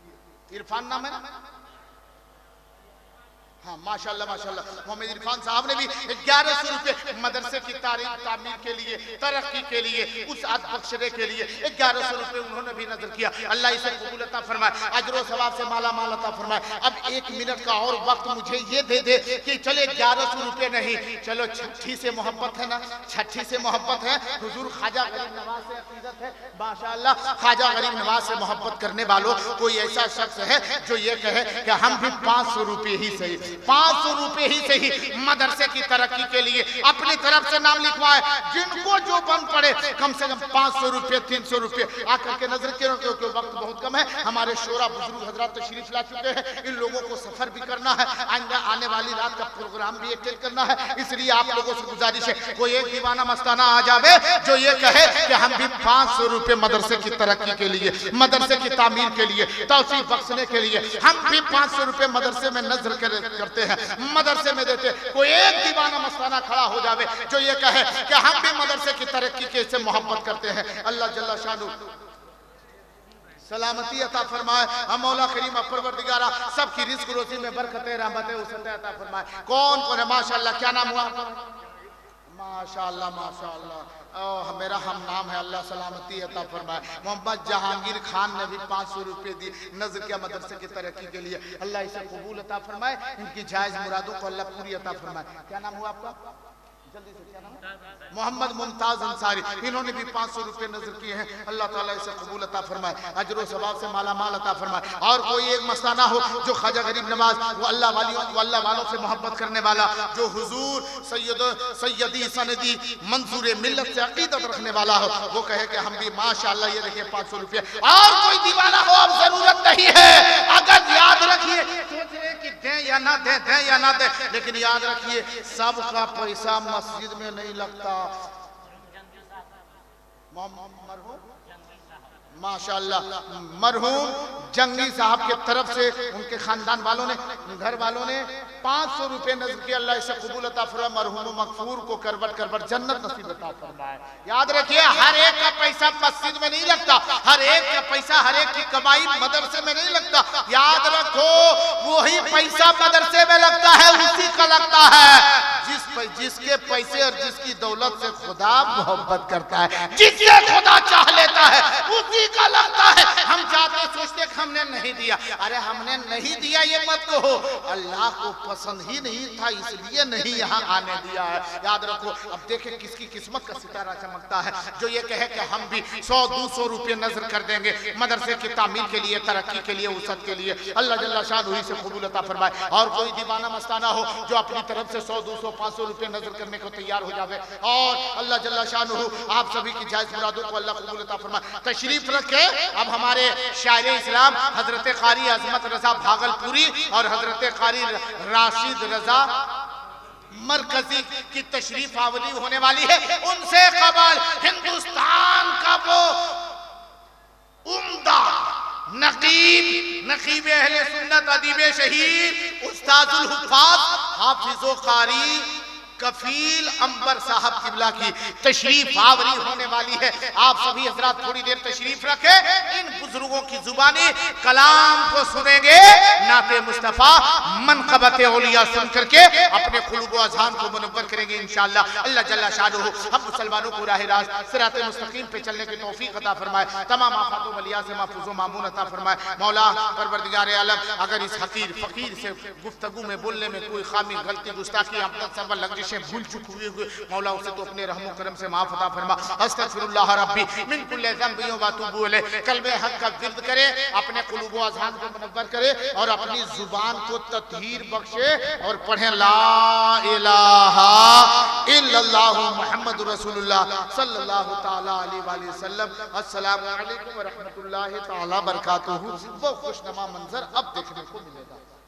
इरफान नाम है ना? हाँ माशाअल्लाह माशाअल्लाह। मोहम्मद इरफान साहब ने भी 1100 रुपये मदरसे की तामीर के लिए, तरक्की के लिए, उस बख्शने के लिए 1100 रुपये उन्होंने भी नजर किया। अल्लाह इसे कबूल अता फरमाए, अजर सवाब से माला माल अता फरमाए। अब 1 मिनट का और वक्त मुझे ये दे दे कि चले 1100 रुपये नहीं, चलो छठी से मोहब्बत है ना, छठी से मोहब्बत है, हुजूर ख्वाजा गरीब नवाज से अकीदत है। माशाअल्लाह, ख्वाजा गरीब नवाज से मोहब्बत करने वालों कोई ऐसा शख्स है जो ये कहे कि हम भी 500 रुपये ही सही, 500 रुपए ही से ही मदरसे की तरक्की के लिए अपनी तरफ से नाम लिखवाए। जिनको जो बन पड़े कम से कम 500 रुपए 300 रुपए आकर के नजर के, क्योंकि वक्त बहुत कम है। हमारे शोरा बुजुर्ग हजरात तशरीफ ला चुके हैं, इन लोगों को सफर भी करना है, आने वाली रात का प्रोग्राम भी अटेंड करना है। इसलिए आप लोगों से गुजारिश है, कोई एक दीवाना मस्ताना आ जावे जो ये कहे कि हम भी 500 रुपए मदरसे की तरक्की के लिए, मदरसे की तामीर के लिए, तौसीफ बख्शने के लिए हम भी 500 रुपए मदरसे में नजर करते हैं, मदरसे में देते। कोई एक दीवाना मस्ताना खड़ा हो जावे जो ये कहे कि हम भी मदरसे की तरक्की के से मोहब्बत करते हैं। अल्लाह जल्ला शानु सलामती अता फरमाए। हम मौला करीम परवरदिगारा सबकी रिज़्क़ रोज़ी में बरकतें रहमतें उसअतें अता फरमाए। कौन कौन है? माशाअल्लाह, क्या नाम हुआ? माशाअल्लाह माशाअल्लाह, मेरा हम नाम है, अल्लाह सलामती अता फरमाए। मोहम्मद जहांगीर खान ने भी 500 रुपए दी नजर के मदरसे की तरक्की के लिए। अल्लाह इसे कबूल अता फरमाए, इनकी जायज मुरादों को अल्लाह पूरी अता फरमाए। क्या नाम हुआ आपका? जल्दी से क्या नाम है? मोहम्मद मुमताज अंसारी, इन्होंने भी 500 रुपए नजर किए हैं। अल्लाह ताला इसे कबूल अता फरमाए, अजर सवाब से माला माल अता फरमाए। और कोई एक मस्ताना हो जो ख्वाजा गरीब नवाज, वो अल्लाह वालों से मोहब्बत करने वाला, जो हुजूर सैयदी सनदी मंसूर मिल्लत से अकीदत रखने वाला हो, वो कहे कि हम भी माशाअल्लाह ये देखिए 500 रुपये। और कोई दीवाना हो, अब जरूरत नहीं है, अगर याद रखिए, सोच रहे कि दें या ना दें, दें या ना दें, लेकिन याद रखिए सबका पैसा मस्जिद में नहीं लगता। माशाअल्लाह मरहूम जंगी साहब के तरफ से उनके खानदान वालों ने, घर वालों ने 500 रुपए नजर किए। अल्लाह इसे कबूल अता फरमाए, मरहूम मगफूर को करवट करवट जन्नत नसीब अता फरमाए। याद रखिए हर एक का पैसा मस्जिद में नहीं लगता, हर एक का पैसा, हर एक की कमाई मदरसे में नहीं लगता। याद रखो वही पैसा मदरसे में लगता है, उसी का लगता है जिसके पैसे और जिसकी दौलत से खुदा मोहब्बत करता है, जिससे खुदा चाह लेता है उसी का लगता है। हम जाते सोचते हमने नहीं दिया, अरे हमने नहीं दिया ये मत कहो, अल्लाह को पसंद ही नहीं था इसलिए नहीं यहाँ आने दिया है। याद रखो, अब देखें किसकी किस्मत का सितारा चमकता है जो ये कहे कि हम भी 100-200 रुपये नजर कर देंगे मदरसे की तामीर के लिए, तरक्की के लिए, उसत के लिए। अल्लाह जल्ला शान से कबूल अता फरमाए। और कोई दीवाना मस्ताना हो जो अपनी तरफ से 100-200-500 रुपये नजर करने को तैयार हो जावे, और अल्लाह जल्ला शान आप सभी की जायज मुरादों को अल्लाह कबूल अता फरमाए। तशरीफ रखे अब हमारे शायर इस्लाम हजरत कारी अजमत रजा भागलपुरी और हजरत कारी राशिद रजा मरकजी की तशरीफ आवली होने वाली है। उनसे कबल हिंदुस्तान का वो उम्दा नकीब अहले सुन्नत अदीब शहीद उस्ताजुल हुफ़ाज़ हाफिज़ो कारी कफील अंबर साहब किबला की तशरीफ आवरी होने वाली है। आप सभी हजरात थोड़ी देर तशरीफ रखे, इन बुजुर्गों की जुबानी कलाम को सुनेंगे, नाते मुस्तफा मनक़बत औलिया सुन करके अपने क़ुलूब व अज़हान को मुनव्वर करेंगे इंशाअल्लाह। अल्लाह जल्ला शानुहू हम मुसलमानों को राह रास्त सिराते मुस्तकीम पे चलने की तौफीक अता फरमाए, तमाम आफात व बलिया से महफूज़ व मामून अता फरमाए। मौला परवरदिगार आलम अगर इस हकीर फकीर से गुफ्तगू में बोलने में कोई खामी गलती गुस्ताखी आमदन सबर लग्जिश भूल चुक हुए मौला उसे तो अपने रहमो करम से माफ अता फरमा। अस्तगफिरुल्लाह रब्बी मिन कुल्लि ज़ंबिन व अतूबु इलैह। कल्बे हक का जिक्र करे, अपने क़ुलूब व अज़हान को मुनव्वर करे और अपनी जुबान को तत्हीर बख्शे और पढ़े ला इलाहा इल्लल्लाहु मुहम्मदुर रसूलुल्लाह सल्लल्लाहु तआला अलैहि वसल्लम। अस्सलामु अलैकुम व रहमतुल्लाहि तआला बरकातुहू। वो खुशनुमा मंजर अब देखने को मिले।